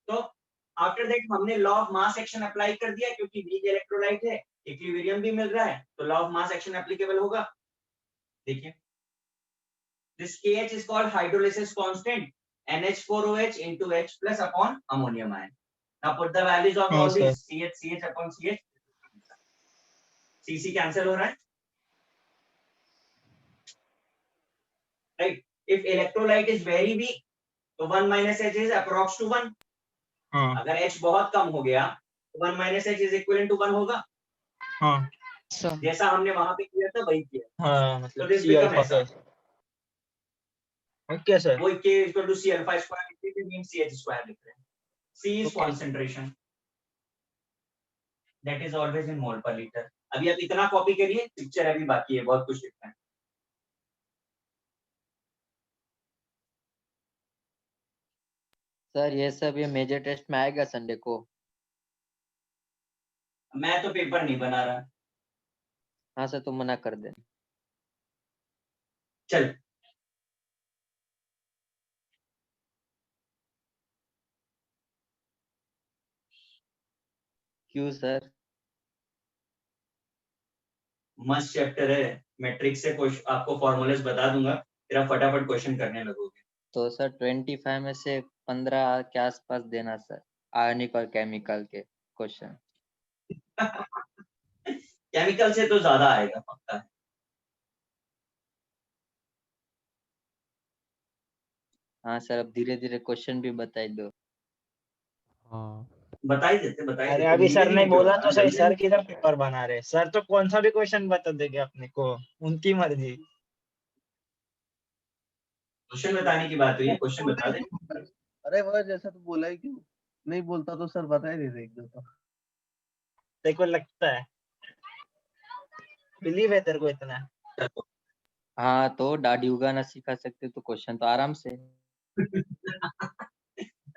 तो आफ्टर दैट हमने law of mass action apply कर दिया, क्योंकि वीक इलेक्ट्रोलाइट है, इक्विलिब्रियम भी मिल रहा है, तो law of mass action applicable होगा। देखिए this KH is called hydrolysis constant NH4OH into H plus upon ammonium ion. Now put the values of हाँ all sir these CH upon CH. CC cancel हो रहा है, right? If electrolyte is very weak, तो 1 minus H is approx to 1. हाँ अगर H बहुत कम हो गया तो 1 minus H is equivalent to 1 होगा. हाँ सर जैसा हमने वहां पे किया था वही किया. हाँ तो मतलब this सी become अल्फा ऐसा. ओके सर वो K equal to C alpha square लिख रहे हैं, CH square लिख रहे हैं. C is Okay. concentration. That is always in mole per liter. अभी आप इतना कॉपी करिए, पिक्चर अभी बाकी है, बहुत कुछ लिखना है. सर ये सब ये मेजर टेस्ट में आएगा संडे को? मैं तो पेपर नहीं बना रहा. हाँ सर, तुम मना कर दे. चल क्यों सर? मस्त चैप्टर है. मैट्रिक्स से क्वेश्चन आपको फॉर्मूलेस बता दूंगा, फिर आप फटाफट क्वेश्चन करने लगोगे. तो सर 25 में से 15 के आसपास देना सर, आयनिक और केमिकल के क्वेश्चन. केमिकल से तो ज्यादा आएगा पक्का है. हाँ सर, अब धीरे धीरे क्वेश्चन भी बताई दो. हाँ बता ही देते, बता ही अरे देते. अभी सर धीरे ने धीरे बोला क्यों? तो सही, जल्दी सर किधर पेपर बना रहे. सर तो कौन सा भी क्वेश्चन बता देंगे अपने को, उनकी मर्जी. क्वेश्चन बताने की बात हुई है, क्वेश्चन बता दे. अरे वह जैसा तो बोला ही क्यों नहीं, बोलता तो सर बता ही देते एक दो तो. तेरे को लगता है, बिलीव है तेरे को इतना. हाँ तो दाढ़ी उगाना सिखा सकते तो क्वेश्चन तो आराम से.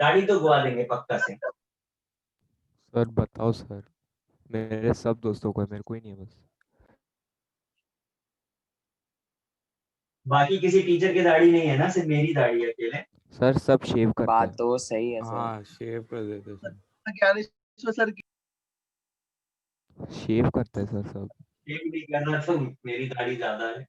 गाड़ी तो गुआ देंगे पक्का से. सर बताओ सर, मेरे सब दोस्तों को है, मेरे को ही नहीं है बस. बाकी किसी टीचर की दाढ़ी नहीं है ना, सिर्फ मेरी दाढ़ी है अकेले. सर सब शेव करते बात हैं. तो सही है सर. हाँ शेव कर देते सर. ज्ञानेश्वर सर की शेव करते हैं सर सब. एक भी करना तो मेरी दाढ़ी ज्यादा है.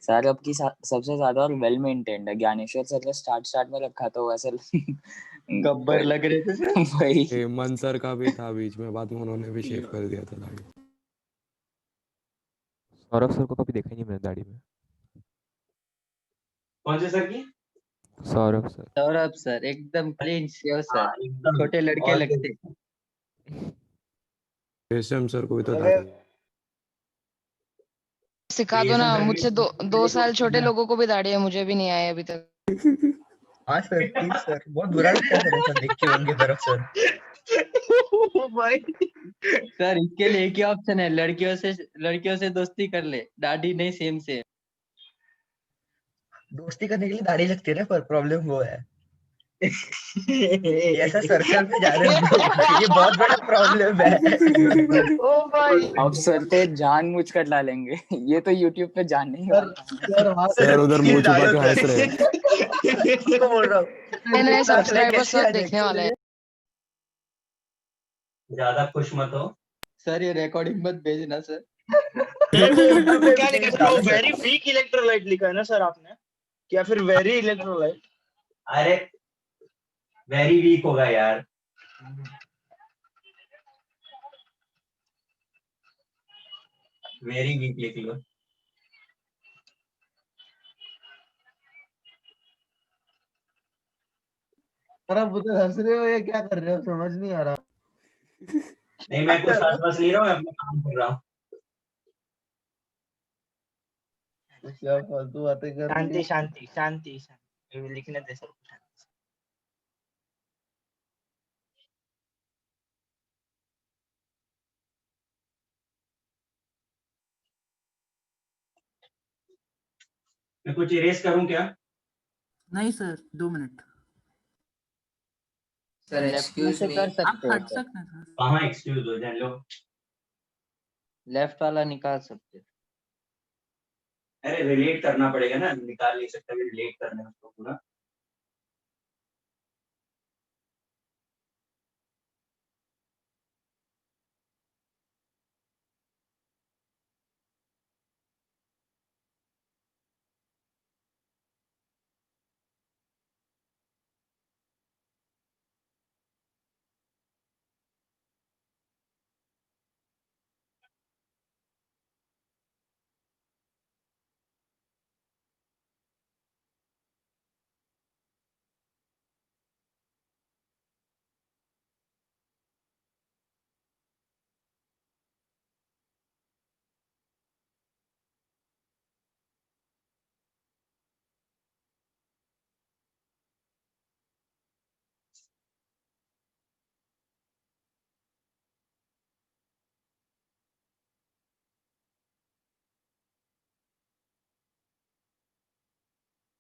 सर अब की सबसे ज्यादा और वेल मेंटेन्ड है. ज्ञानेश्वर सर ने स्टार्ट में रखा तो वैसे गब्बर लग रहे थे सर. वही. हेमंत सर का भी था बीच में, बाद में उन्होंने भी शेव कर दिया था दाढ़ी. सौरभ सर को कभी देखा ही नहीं मैंने दाढ़ी में. कौन से सर की? सौरभ सर. सौरभ सर एकदम क्लीन शेव सर, हाँ, एकदम. छोटे लड़के और लगते. रेशम सर को भी तो अरे दाढ़ी. सिखा दो ना, मुझसे 2 साल छोटे लोगों को भी दाढ़ी है, मुझे भी नहीं आए अभी तक. हाँ सर प्लीज सर, बहुत बुरा लगता है सर ऐसा देख के उनकी तरफ सर. भाई सर इसके लिए एक ही ऑप्शन है, लड़कियों से दोस्ती कर ले, दाढ़ी नहीं सेम से. दोस्ती करने के लिए दाढ़ी लगती है ना, पर प्रॉब्लम वो है ये ऐसा सर्कल में जा रहे हैं हम लोग, ये बहुत बड़ा प्रॉब्लम है. ओ भाई अब सर पे जानबूझ कर डालेंगे. ये तो यूट्यूब पे जाने ही वाला है. सर उधर मुंह छुपा के हंस रहे हैं. इसको बोल रहा हूँ नए सब्सक्राइबर्स कैसे आ सब देखने वाले हैं. ज्यादा खुश मत हो. सर ये रिकॉर्डिंग मत भेजना सर. क्या लिखा है? वेरी वीक इलेक्ट्रोलाइट लिखा है ना सर आपने, या फिर वेरी इलेक्ट्रोलाइट? अरे वेरी वीक होगा यार. वेरी वीक लिख लो. सर आप उधर हंस रहे हो या क्या कर रहे हो, समझ नहीं आ रहा. नहीं मैं कुछ आसपास नहीं रहा हूँ, मैं अपना काम कर रहा हूँ. क्या फालतू बातें कर रहे शांति हो. शांति शांति शांति, लिखने दे सर. मैं कुछ इरेज करूँ क्या? नहीं सर, 2 मिनट. सर लेफ्ट में एक्सक्यूज से मी. कर आप सकते हो हट सर, सकते हैं सर. कहाँ एक्सक्यूज हो जाए लो. लेफ्ट वाला निकाल सकते हो. अरे रिलेट करना पड़ेगा ना, निकाल नहीं सकता, रिलेट करना है उसको पूरा.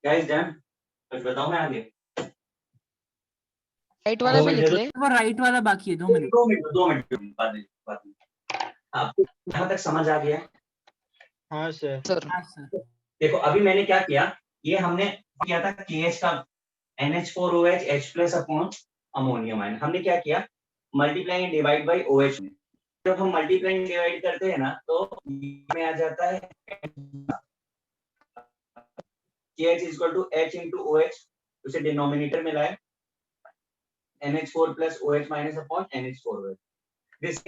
गाइस डन, कुछ बताऊं मैं आगे? राइट वाला भी लिख ले। वो राइट वाला बाकी है, 2 मिनट। 2 मिनट बाद में आपको यहाँ तक समझ आ गया? हाँ सर। हाँ सर। देखो अभी मैंने क्या किया, ये हमने किया था KH का NH4OH H+ upon ammonium ion. हमने क्या किया, multiply and divide by OH में। जब हम मल्टीप्लाई एंड डिवाइड करते हैं ना तो में आ जाता है KH equal to H into OH, उसे डिनोमिनेटर में लाए NH4 plus OH minus upon NH4OH। This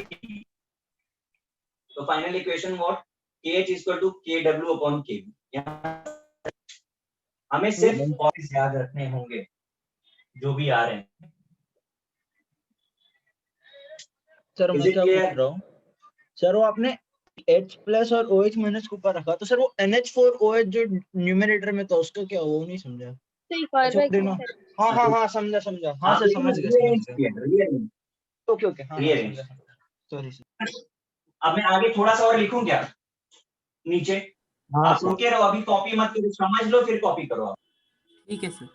तो final equation what, KH equal to KW upon KB। हमें सिर्फ पॉइंट्स याद रखने होंगे जो भी आ रहे हैं। सर मैं क्या पूछ रहा हूँ, सर वो आपने H+ और OH माइनस के ऊपर रखा, तो सर वो NH4OH जो न्यूमरेटर में था उसका क्या, वो नहीं समझा। तो एक और बार क्यों कर? हाँ हाँ हाँ समझा। हाँ सर समझ गया। ओके हाँ समझा। Sorry sir. अब मैं आगे थोड़ा सा और लिखूं क्या नीचे? हाँ आप रुके रहो, अभी कॉपी मत करो, समझ लो फिर कॉपी करो आप। ठीक है सर।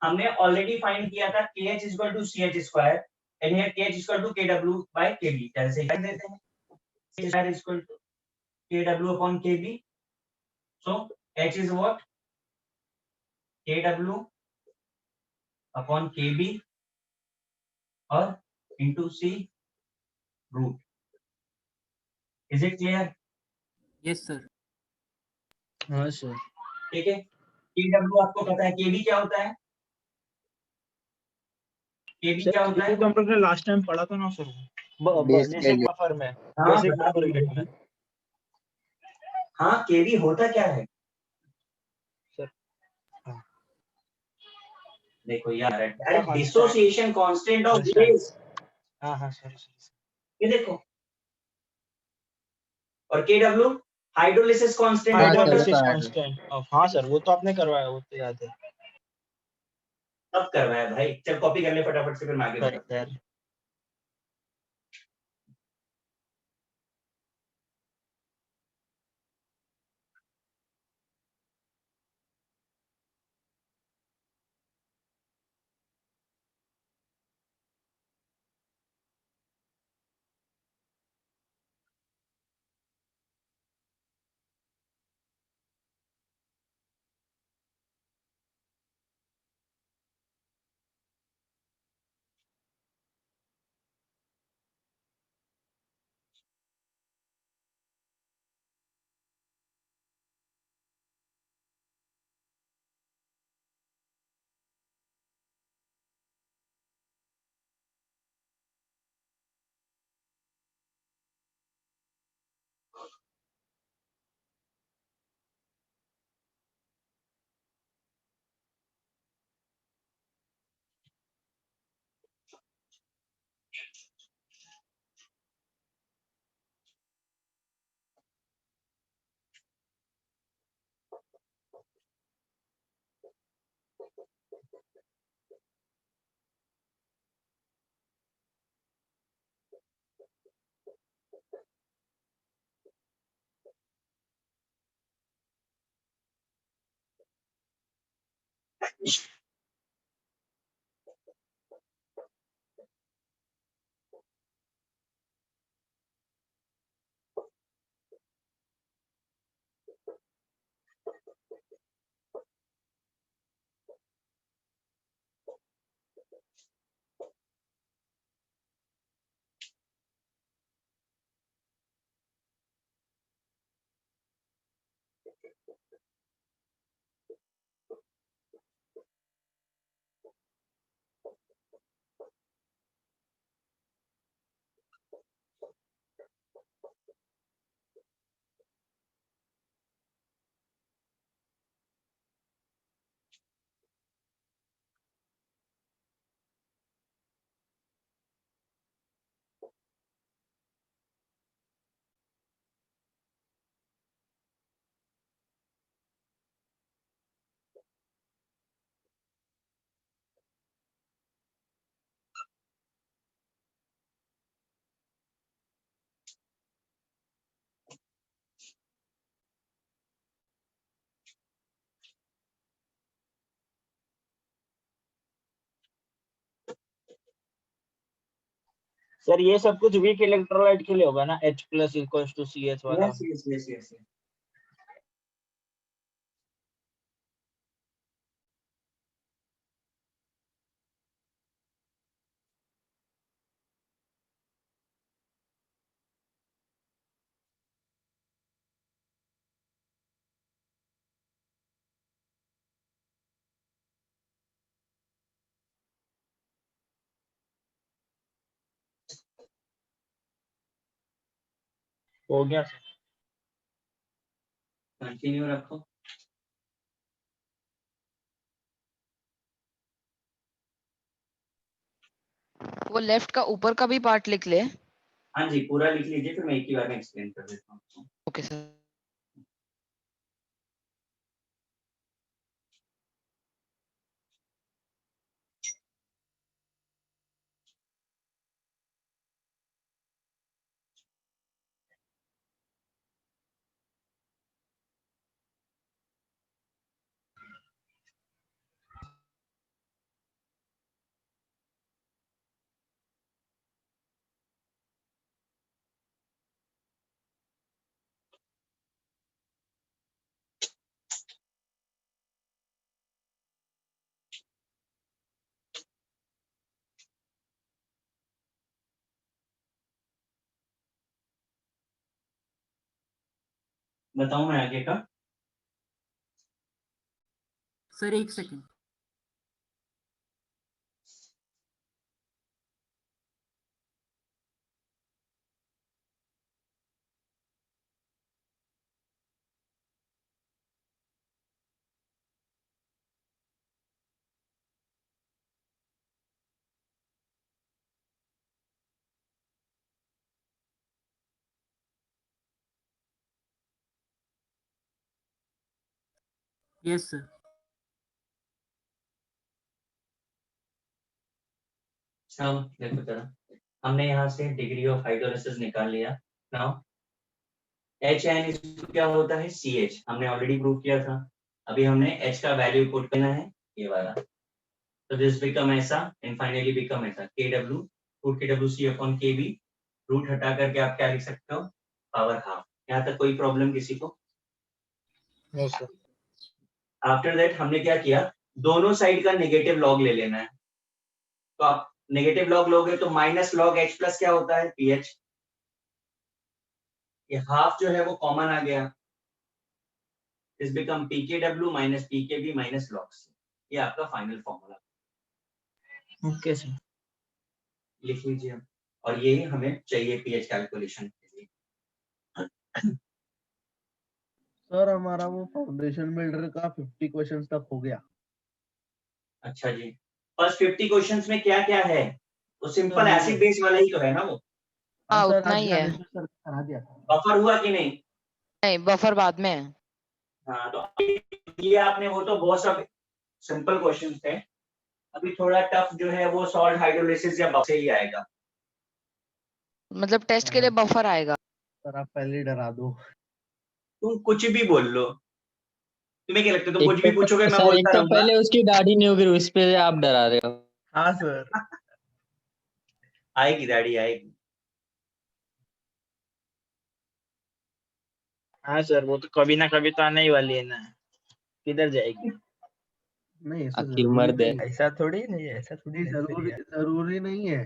हमने ऑलरेडी फाइंड किया था KH equal to CH square and here KH equal to KW by KB। कैसे लिख देते हैं, CH square equal to KW upon KB। So H is what, KW upon KB और into C root. Is it clear? Yes sir. हाँ sir. ठीक है, KW आपको पता है, KB क्या होता है? KB क्या होता है? कंप्यूटर ने लास्ट टाइम पढ़ा था ना सर, बेसिक बफर में। बेसिक बफर में हाँ, KB होता क्या है सर? देखो यार, अरे डिसोसिएशन कांस्टेंट ऑफ बेस। हाँ सर। ये देखो, और KW हाइड्रोलिसिस कांस्टेंट। हाँ सर वो तो आपने करवाया, वो तो याद है। सब करवाया भाई, चल कॉपी कर ले फटाफट से, फिर मैं आगे बढ़ता हूं। सर ये सब कुछ वीक इलेक्ट्रोलाइट के लिए होगा ना, H plus equals to CH वाला। Yes yes yes yes. हो गया सर। कंटिन्यू रखो। वो लेफ्ट का ऊपर का भी पार्ट लिख ले। हाँ जी पूरा लिख लीजिए, फिर मैं एक ही बार में एक्सप्लेन कर देता हूँ। Okay sir. बताऊं मैं आगे का? सर एक सेकंड। Yes sir. चलो देखो जरा, हमने यहाँ से डिग्री ऑफ हाइड्रोलिसिस निकाल लिया। नाउ HN क्या होता है? CH, हमने ऑलरेडी प्रूव किया था। अभी हमने H का वैल्यू पुट करना है, ये वाला। तो दिस बिकम ऐसा एंड फाइनली बिकम ऐसा, KW root KWC upon KB। Root हटा करके आप क्या लिख सकते हो? Power half. यहाँ तक कोई प्रॉब्लम किसी को? No sir. आफ्टर दैट हमने क्या किया, दोनों साइड का नेगेटिव लॉग ले लेना है। तो आप नेगेटिव लॉग लोगे तो माइनस लॉग H प्लस क्या होता है? PH। ये हाफ जो है वो कॉमन आ गया, this become PKW minus PKB minus log C। ये आपका फाइनल फॉर्मूला। Okay sir. लिख लीजिए, और यही हमें चाहिए PH कैलकुलेशन के लिए। सर हमारा वो फाउंडेशन बिल्डर का 50 क्वेश्चंस तक हो गया। अच्छा जी, फर्स्ट 50 क्वेश्चंस में क्या क्या है? वो सिंपल सर, एसिड बेस वाला ही तो है ना वो? हाँ सर उतना आज ही है। ज्ञानेश्वर सर ने करा दिया था। बफर हुआ कि नहीं? नहीं बफर बाद में है। हाँ तो ये आपने, वो तो बहुत सब सिंपल क्वेश्चंस थे। अभी थोड़ा टफ जो है वो सॉल्ट हाइड्रोलिसिस या बफर से ही आएगा। मतलब टेस्ट के लिए बफर आएगा। सर आप पहले ही डरा दो। तुम कुछ भी बोल लो, तुम्हें क्या लगता है? तुम एक कुछ भी तो पूछोगे मैं सर, एक बोलता तो रहूंगा। पहले उसकी दाढ़ी नहीं होगी, उस पे आप डरा रहे हो। हाँ सर। आएगी दाढ़ी आएगी। हाँ सर, वो तो कभी ना कभी तो आने ही वाली है ना, किधर जाएगी? नहीं ऐसा आखिर जरूरी मर्द है। नहीं है। ऐसा थोड़ी नहीं है, ऐसा थोड़ी नहीं, necessary जरूरी नहीं है।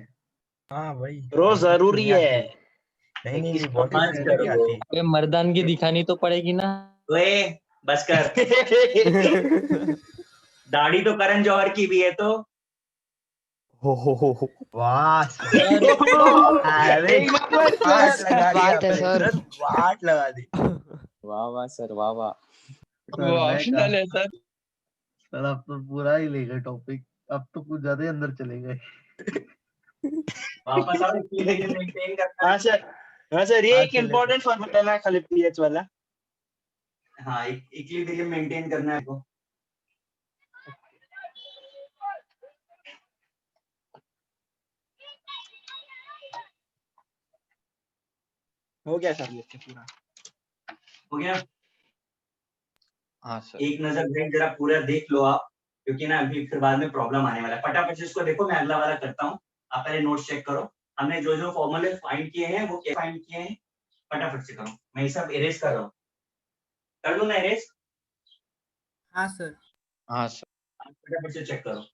हाँ भाई, ब्रो बहुत किसको जरूरी नहीं है। आती। नहीं नहीं, 21 बहुत टॉपिक बस किसको करो नहीं वो। आती। अबे मर्दानगी दिखानी तो पड़ेगी ना। ओए बस कर। दाढ़ी तो करण जौहर की भी है तो। हो वाह सर, सर अरे एक नंबर वाट सर। लगा दी बात है आपने सर। सर, वाट लगा दी। वाह वाह सर वाह वाह। सर वो मैं ऑप्शनल है सर। सर अब तो पूरा ही ले गए टॉपिक। अब तो कुछ ज्यादा ही अंदर चले गए। वापस आओ, इक्विलिब्रियम मेंटेन करना हाँ है। सर। हाँ सर, ये हाँ एक चले तो। इम्पोर्टेंट फॉर्मूला है खाली पीएच वाला। हाँ इक्विलिब्रियम मेंटेन करना है को। हो गया सर लेक्चर पूरा। हो गया? हाँ सर। एक नजर ब्रेक जरा पूरा देख लो आप, क्योंकि ना अभी फिर बाद में प्रॉब्लम आने वाला है। फटाफट से इसको देखो, मैं अगला वाला करता हूँ, आप पहले नोट्स चेक करो। हमने जो जो फॉर्मूले फाइंड किए हैं वो क्या फाइंड किए हैं, फटाफट से करो। मैं ये सब इरेज कर रहा हूँ, कर दूं ना इरेज? हाँ सर। हाँ सर। आप फटाफट से चेक करो।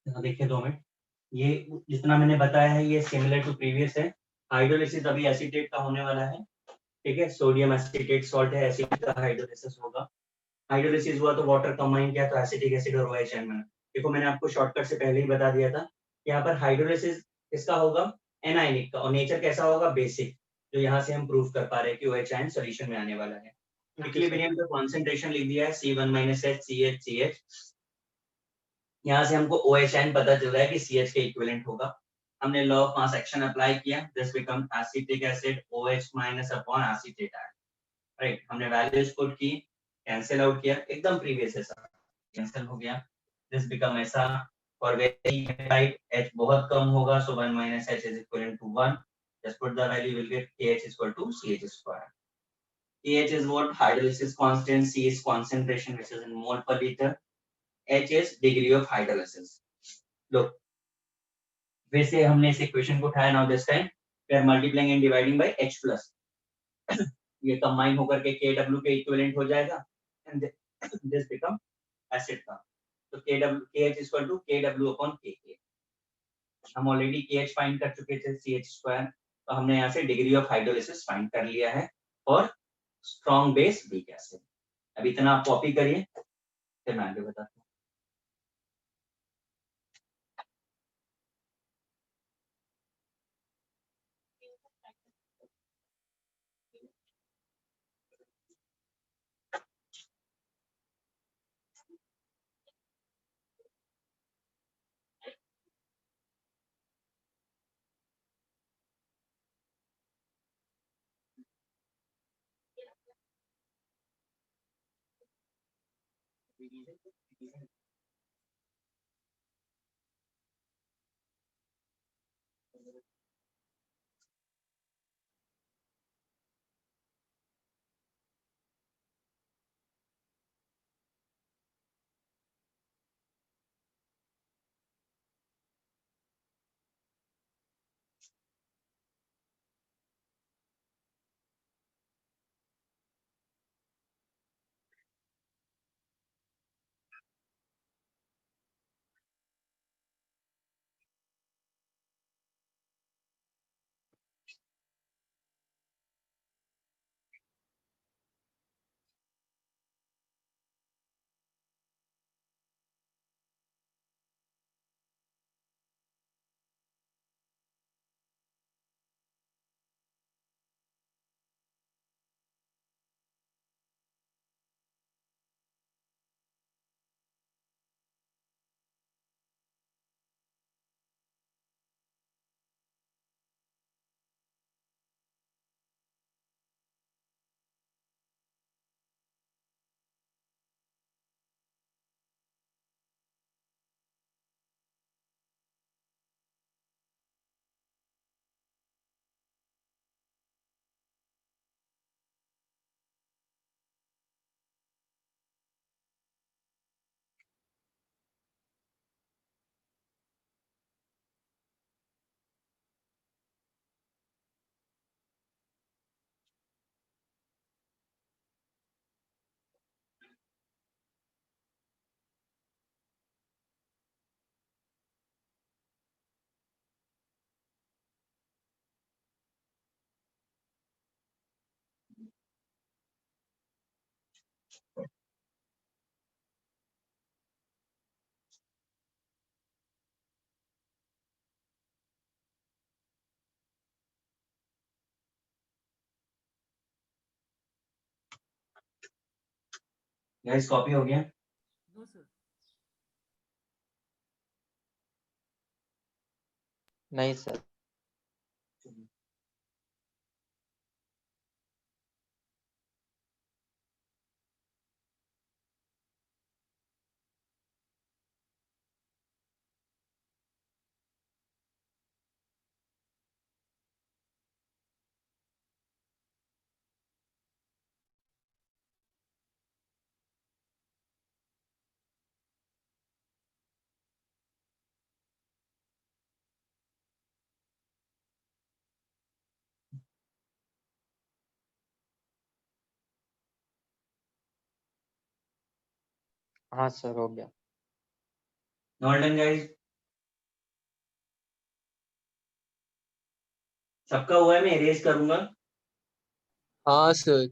यहाँ देखिए 2 मिनट, ये जितना मैंने बताया है ये सिमिलर टू प्रीवियस है। हाइड्रोलिसिस अभी एसीटेट का होने वाला है, ठीक है। सोडियम एसीटेट सॉल्ट है, एसिड का हाइड्रोलिसिस होगा। हाइड्रोलिसिस हुआ तो वाटर कंबाइन किया तो एसिटिक एसिड और OH बना, देखो मैंने आपको शॉर्टकट से पहले ही बता दिया था, यहाँ पर हाइड्रोलिसिस किसका होगा, एनायनिक का, और नेचर कैसा होगा, बेसिक, जो यहाँ से हम प्रूव कर पा रहे हैं कि OH आयन सॉल्यूशन में आने वाला है। इक्विलिब्रियम का कॉन्सेंट्रेशन लिख दिया है C1-H यहाँ से हमको OH आयन पता चल रहा है कि CH के इक्विवेलेंट होगा। हमने law of mass action apply किया, this become acetic acid OH minus upon acetate ion, right. हमने वैल्यूज पुट की, कैंसिल आउट किया, एकदम प्रीवियस ऐसा कैंसिल हो गया, दिस बिकम ऐसा। फॉर वेरी राइट H बहुत कम होगा, सो 1 minus H is equivalent to 1, just put the value, you will get KH is equal to CH square. KH is what, hydrolysis constant, C is concentration which is in mole per liter, H is degree of hydrolysis. Look, वैसे हमने इस equation को उठाया, now this time we are multiplying and dividing by H plus, ये combine होकर के KW के equivalent हो जाएगा, and this become acid का, तो KH is equal to KW upon KK। हम ऑलरेडी KH फाइंड कर चुके थे CH स्क्वायर, तो हमने यहाँ से डिग्री ऑफ हाइड्रोलिसिस फाइंड कर लिया है और स्ट्रॉन्ग बेस वीक एसिड। अब इतना आप कॉपी करिए, फिर मैं आगे बताता हूँ। गाइस कॉपी हो गया? No sir. नहीं सर। हाँ सर हो गया। All done guys? सबका हुआ है, मैं इरेज करूंगा। हाँ सर।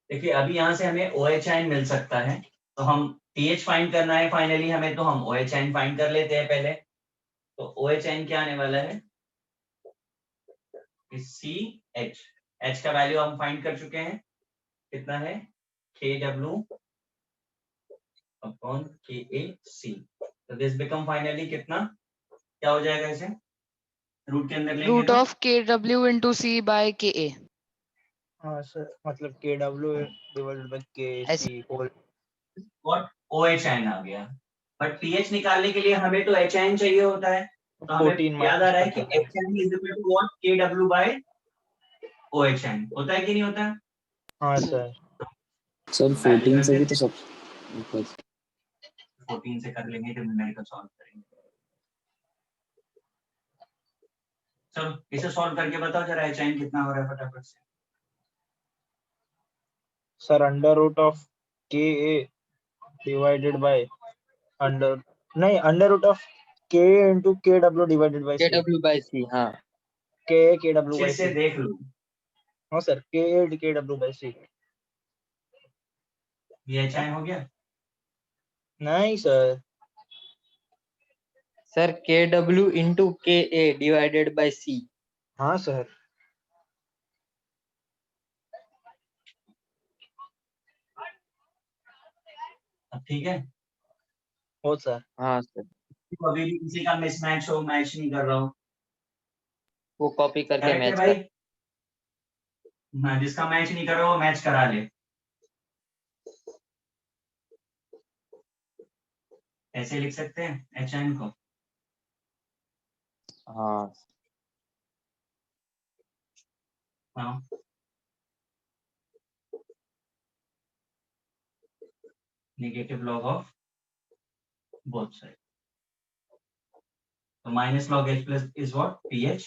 देखिए अभी यहाँ से हमें OH मिल सकता है, तो हम TH फाइंड करना है फाइनली हमें, तो हम OH फाइंड कर लेते हैं पहले। तो OH क्या आने वाला है, CH। H का वैल्यू हम फाइंड कर चुके हैं, कितना है KW अपॉन KAC। तो दिस बिकम फाइनली कितना, क्या हो जाएगा इसे रूट के अंदर लेंगे रूट तो of KW into C by KA। हाँ सर, मतलब KW divided by KC whole. और OH आ गया, बट pH निकालने के लिए हमें तो HN चाहिए होता है, तो हमें 14 याद आ रहा है कि minus HN is equal to what KW by OHN होता है कि नहीं होता है? हाँ सर। सर 14 से भी तो सब 14 से कर लेंगे जब न्यूमेरिकल सॉल्व करेंगे। चलो इसे सॉल्व करके बताओ जरा HN कितना हो रहा है फटाफट से। Sir under root of KA divided by under root of KA into KW divided by C। KW by C, हाँ। KA KW अच्छे बाय से C। देख लो, हाँ sir, KA KW by C। ये HN हो गया। नहीं sir, sir KW into KA divided by C। हाँ सर। अब ठीक है, हो सर। हाँ सर, तो अभी भी किसी का मिसमैच हो, मैच नहीं कर रहा हूँ, वो कॉपी करके करेक्ट है मैच भाई? कर। हाँ, जिसका मैच नहीं कर रहा वो मैच करा ले। ऐसे लिख सकते हैं HN को। हाँ हाँ negative log of both side, तो minus log H plus is what PH,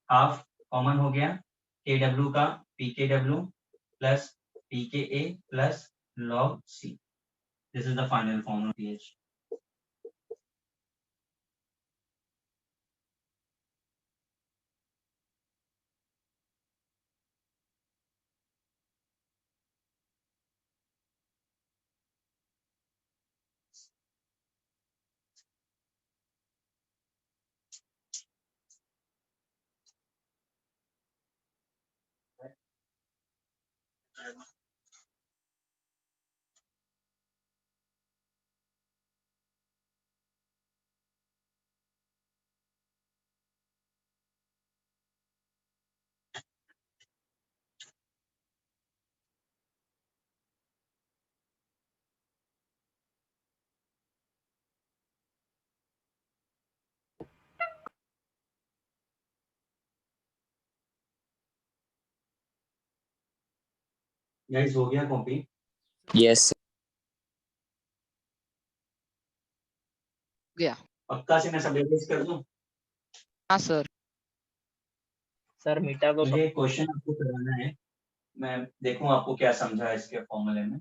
half common हो गया, KW का PKW plus PKA plus log C। This is the final form of PH। Guys हो गया कॉपी? यस गया। पक्का से मैं सब रिवाइज कर दूं? हाँ सर। सर मीटा को मुझे एक क्वेश्चन आपको कराना है, मैं देखूं आपको क्या समझा है इसके फॉर्मूले में।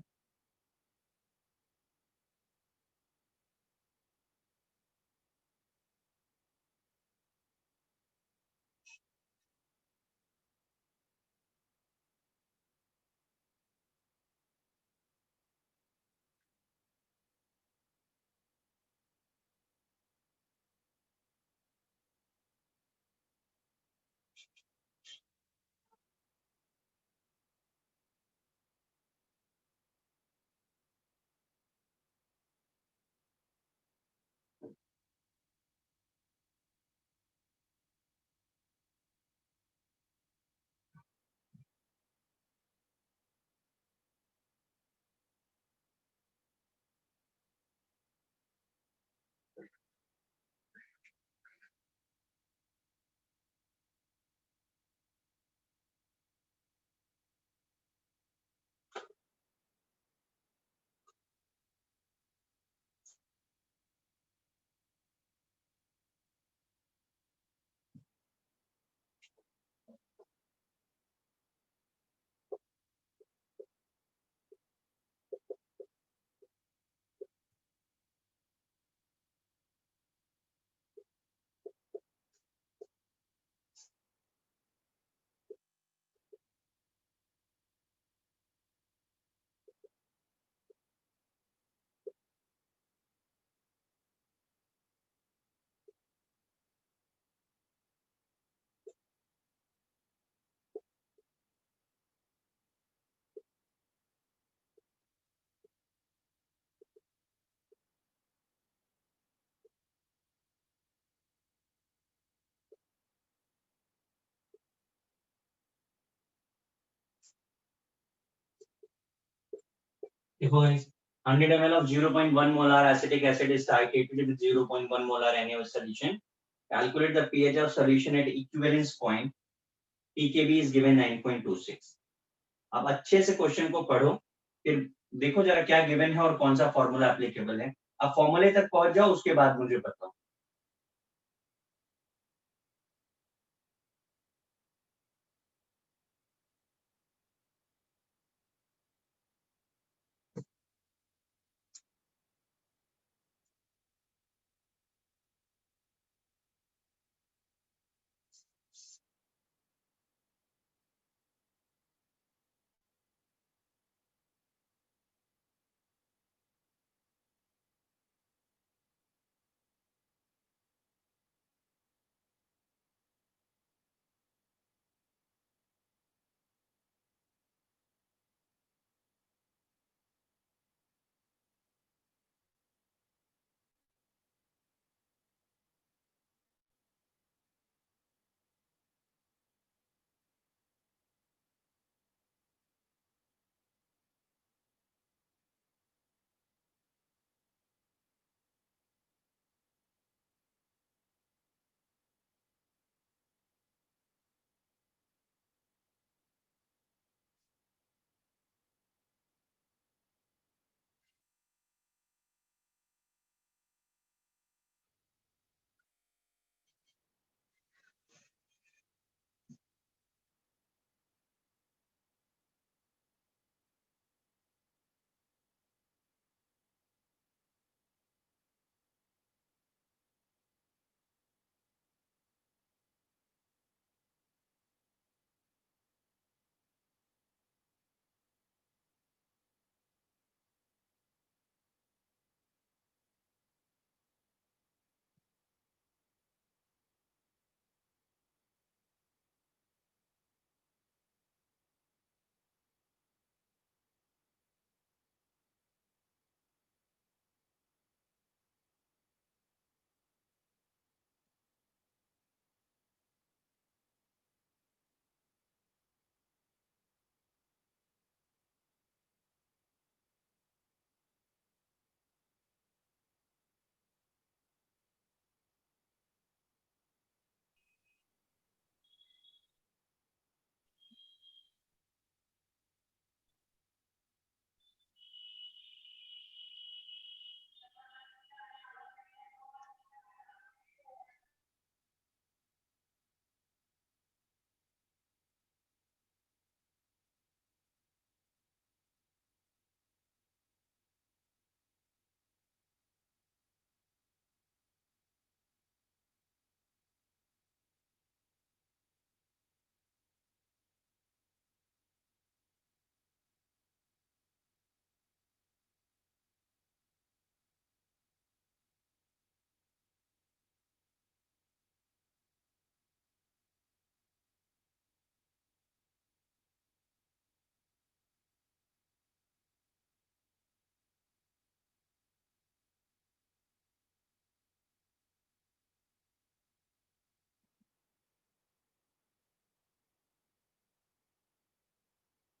देखो 100 ml of 0.1 molar acetic acid is titrated with 0.1 molar NaOH solution. Calculate the pH of solution at equivalence point. pKb is given 9.26. अब अच्छे से क्वेश्चन को पढ़ो, फिर देखो जरा क्या गिवन है और कौन सा फॉर्मूला एप्लीकेबल है. अब फॉर्मूले तक पहुंच जाओ, उसके बाद मुझे बताओ.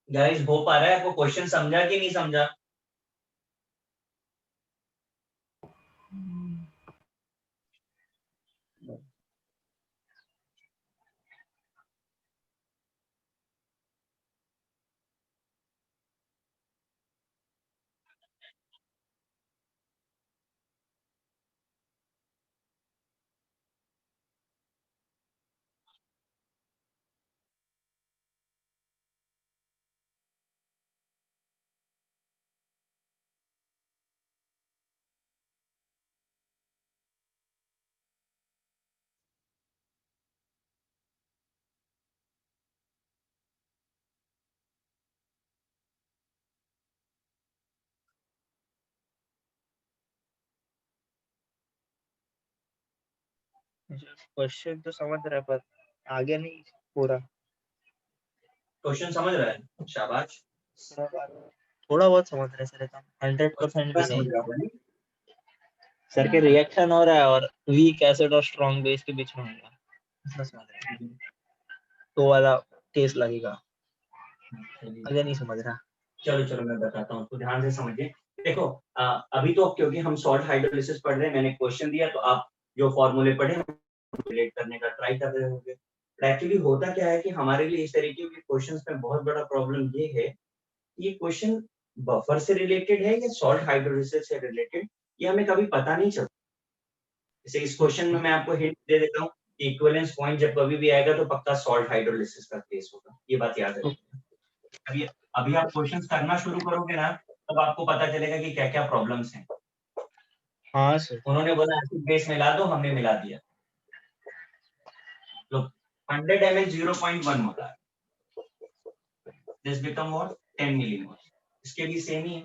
गाइस हो पा रहा है आपको? क्वेश्चन समझा कि नहीं समझा? क्वेश्चन तो समझ रहा है पर आगे नहीं पूरा. क्वेश्चन समझ रहा है? शाबाश. थोड़ा बहुत समझ रहे सर, 100% भी समझ नहीं. रहा हूँ. सर के रिएक्शन हो रहा है और वीक एसिड और स्ट्रॉन्ग बेस के बीच में होगा, इतना समझ रहे हैं. तो वाला केस लगेगा. आगे नहीं समझ रहा. चलो चलो मैं बताता हूँ, तो ध्यान से समझिए। देखो अभी तो क्योंकि हम सॉल्ट हाइड्रोलिसिस पढ़ रहे हैं, मैंने क्वेश्चन दिया तो आप जो फॉर्मूले पढ़े रिलेट करने का ट्राई कर रहे होंगे। बट एक्चुअली होता क्या है कि हमारे लिए इस तरीके के क्वेश्चंस में बहुत बड़ा प्रॉब्लम ये है कि ये क्वेश्चन बफर से रिलेटेड है या सॉल्ट हाइड्रोलिसिस से रिलेटेड, ये हमें कभी पता नहीं चलता। जैसे इस क्वेश्चन में मैं आपको हिंट दे देता हूँ, इक्विवेलेंस पॉइंट जब कभी भी आएगा तो पक्का सॉल्ट हाइड्रोलिसिस का केस होगा, ये बात याद रखिए। अभी आप क्वेश्चंस करना शुरू करोगे ना, तब आपको पता चलेगा कि क्या क्या प्रॉब्लम्स हैं। हाँ सर। उन्होंने बोला एसिड बेस मिला दो, हमने मिला दिया। लो 100 ml 0.1 molar, this become what 10 millimole. इसके भी सेम ही है।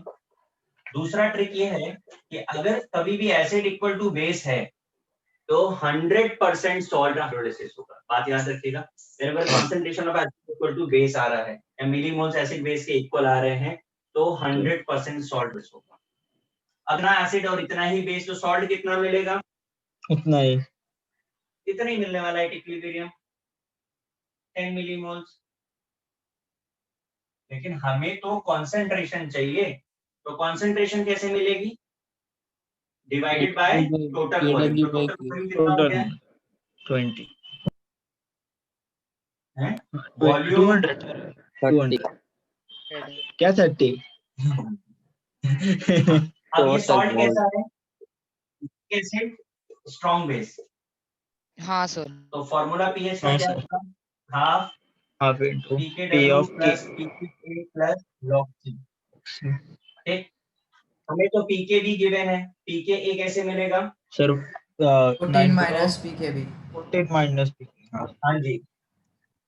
दूसरा ट्रिक ये है कि अगर कभी भी एसिड इक्वल टू बेस है तो 100% सॉल्ट हाइड्रोलिसिस होगा। बात याद रखिएगा, whenever concentration of acid equal to base आ रहा है या मिलीमोल्स एसिड बेस के इक्वल आ रहे हैं तो 100% सॉल्ट होगा। अगला एसिड और इतना ही बेस, तो सॉल्ट कितना मिलेगा? उतना ही। कितना ही मिलने वाला है इक्विलिब्रियम 10 मिलीमोल्स। लेकिन हमें तो कंसंट्रेशन चाहिए, तो कंसंट्रेशन कैसे मिलेगी? Divided by total volume. तो टोटल वॉल्यूम कितना हो गया? 20 है वॉल्यूम 200 क्या 30? अब ये सॉल्ट कैसा है? Acid strong base. हाँ सर। तो फॉर्मूला पीएच का हाँ क्या सर। होगा? Half half into P pKw of plus pKa plus log C। ठीक, हमें तो pKb गिवन है, pKa कैसे मिलेगा? Sir 14 minus pKb. 14 minus P. हाँ जी,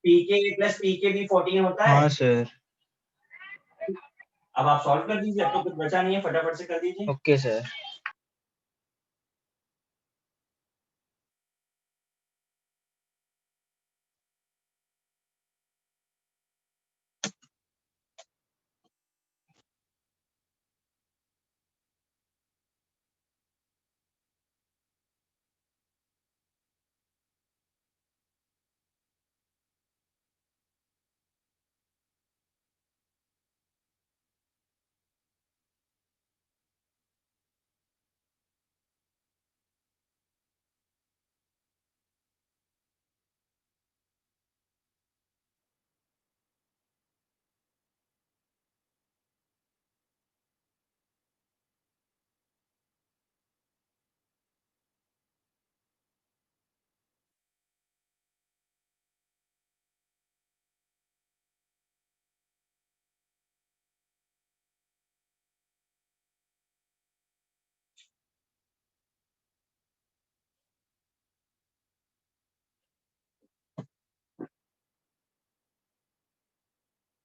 pKa प्लस pKb 14 होता है। हाँ सर। अब आप सॉल्व कर दीजिए, अब तो कुछ बचा नहीं है, फटाफट से कर दीजिए। Okay sir.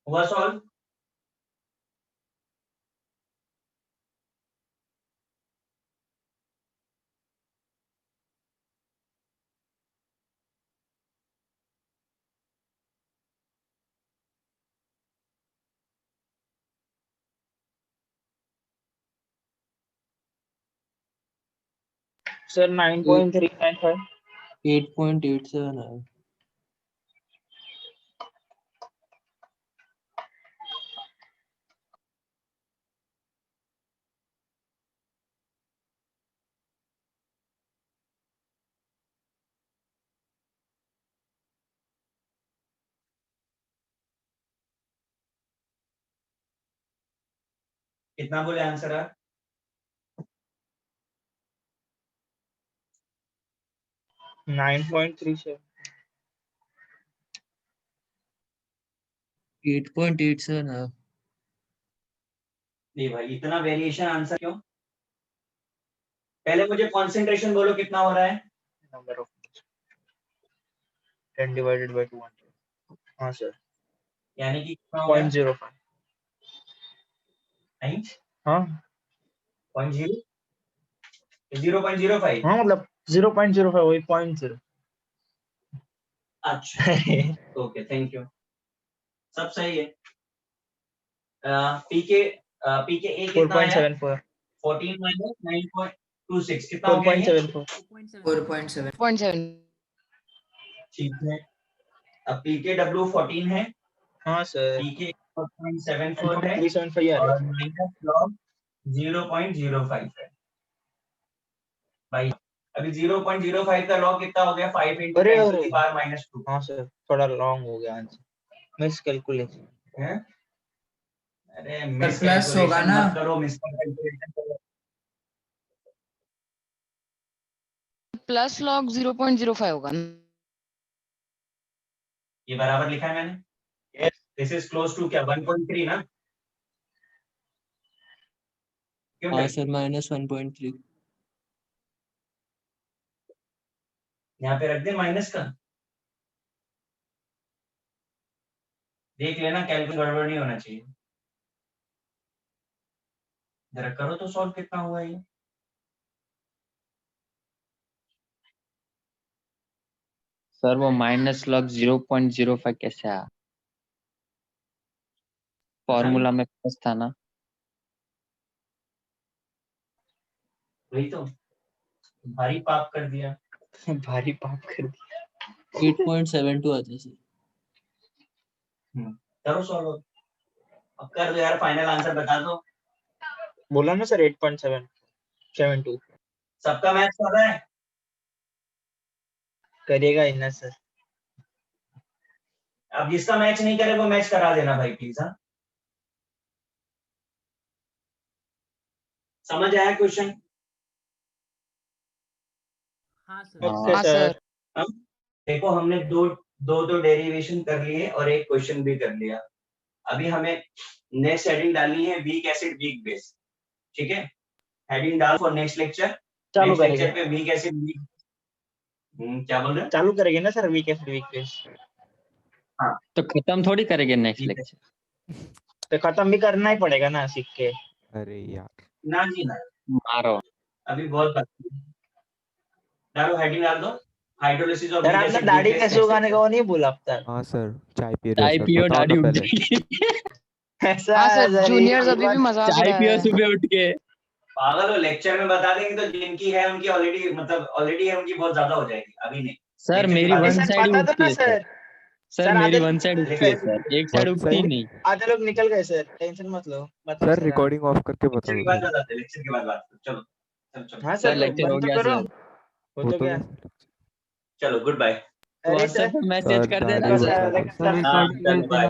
हुआ सॉल्व? सर 9.395 8.87 है। कितना बोले आंसर आप? 9.37। 8.87 है। नहीं भाई, इतना वेरिएशन आंसर क्यों? पहले मुझे कंसंट्रेशन बोलो कितना हो रहा है? Number of 10 divided by 200। हाँ सर। यानी कि कितना हो गया? 0.05। नहीं, हाँ 0.0 0.05। हाँ मतलब 0.05 वही 0.0। अच्छा ओके, थैंक यू, सब सही है। पीके पीके ए कितना आया? 4.74। 14 माइनस 9.26 कितना हो गया ये? 4.74। 0.7। ठीक है। अब पीके डब्ल्यू 14 है, हाँ सर। पीके 4.74 है 375 आ और रहा है। माइनस लॉग 0.05 है भाई। अभी 0.05 का लॉग कितना हो गया 5 into अरे 10 to अरे the power minus 2 हाँ सर थोड़ा लॉन्ग हो गया आंसर मिस कैलकुलेशन है। अरे सर मिस प्लस होगा कैलकुलेशन ना मत करो, मिस कैलकुलेशन करो। प्लस लॉग 0.05 होगा ना? ये बराबर लिखा है मैंने। दिस इज क्लोज टू क्या 1.3 ना? क्यों हाँ भाई? सर -1.3 यहाँ पे रख दे माइनस का, देख लेना कैलकुलेशन गड़बड़ नहीं होना चाहिए। जरा करो तो सॉल्व कितना हुआ ये। सर वो माइनस लॉग 0.05 कैसे आया? फॉर्मूला में प्लस था ना। वही तो भारी पाप कर दिया। भारी पाप कर दिया 8.72 आता है सर। करो सॉल्व अब कर दो यार, फाइनल आंसर बता दो। बोला ना सर 8.72 सबका मैच कर रहा है। करिएगा ही ना सर। अब जिसका मैच नहीं करे वो मैच करा देना भाई प्लीज। हाँ समझ आया क्वेश्चन? हाँ सर। ओके हाँ सर सर। देखो हमने दो डेरिवेशन कर लिए और एक क्वेश्चन भी कर लिया। अभी हमें नेक्स्ट हेडिंग डालनी है वीक एसिड वीक बेस। ठीक है, हेडिंग डाल फॉर नेक्स्ट लेक्चर। चालू नेक्स्ट करेंगे लेक्चर पे वीक एसिड वीक क्या बोल रहे हो? चालू करेंगे ना सर वीक पे हाँ तो खत्म थोड़ी करेंगे नेक्स्ट ठीक है लेक्चर। तो खत्म भी करना ही पड़ेगा ना सीख के। अरे यार ना जी ना, मारो। अभी बहुत बाकी है। डालो हेडिंग डाल दो, हाइड्रोलिसिस ऑफ यार वीक आपने एसिड दाढ़ी वीक बेस कैसे नेक्स्ट उगाने का लेक्चर। वो नहीं बोला अब तक। हाँ सर चाय पी रहे हो चाय सर पियो बताओ दाढ़ी ना उग पहले। जाएगी। ऐसा हाँ है सर सर जूनियर्स ये अभी भी बात मजाक चाय उड़ा पियो रहे हैं। सुबह उठ के। पागल हो, लेक्चर में बता देंगे तो जिनकी है उनकी ऑलरेडी मतलब ऑलरेडी है उनकी बहुत ज्यादा हो जाएगी, अभी नहीं। सर लेक्चर के मेरी बाद वन सर साइड बता दो उठती ना है सर। सर सर सर मेरी आधे वन साइड उठती है सर, एक साइड वन उठती साइड नहीं। आधे लोग निकल गए सर टेंशन मत लो बताओ सर सर। रिकॉर्डिंग ऑफ करके बता लेक्चर के दो बाद सर। बताते, लेक्चर के बाद बात करो। चलो चलो चलो हाँ सर सर लेक्चर हो बंद तो गया करो सर। हो वो तो तो गया। गया चलो गुड बाय। अरे व्हाट्सएप सर पे मैसेज सर कर दाढ़ी देना सर सर। बचा दो सर हाँ चलो बाय।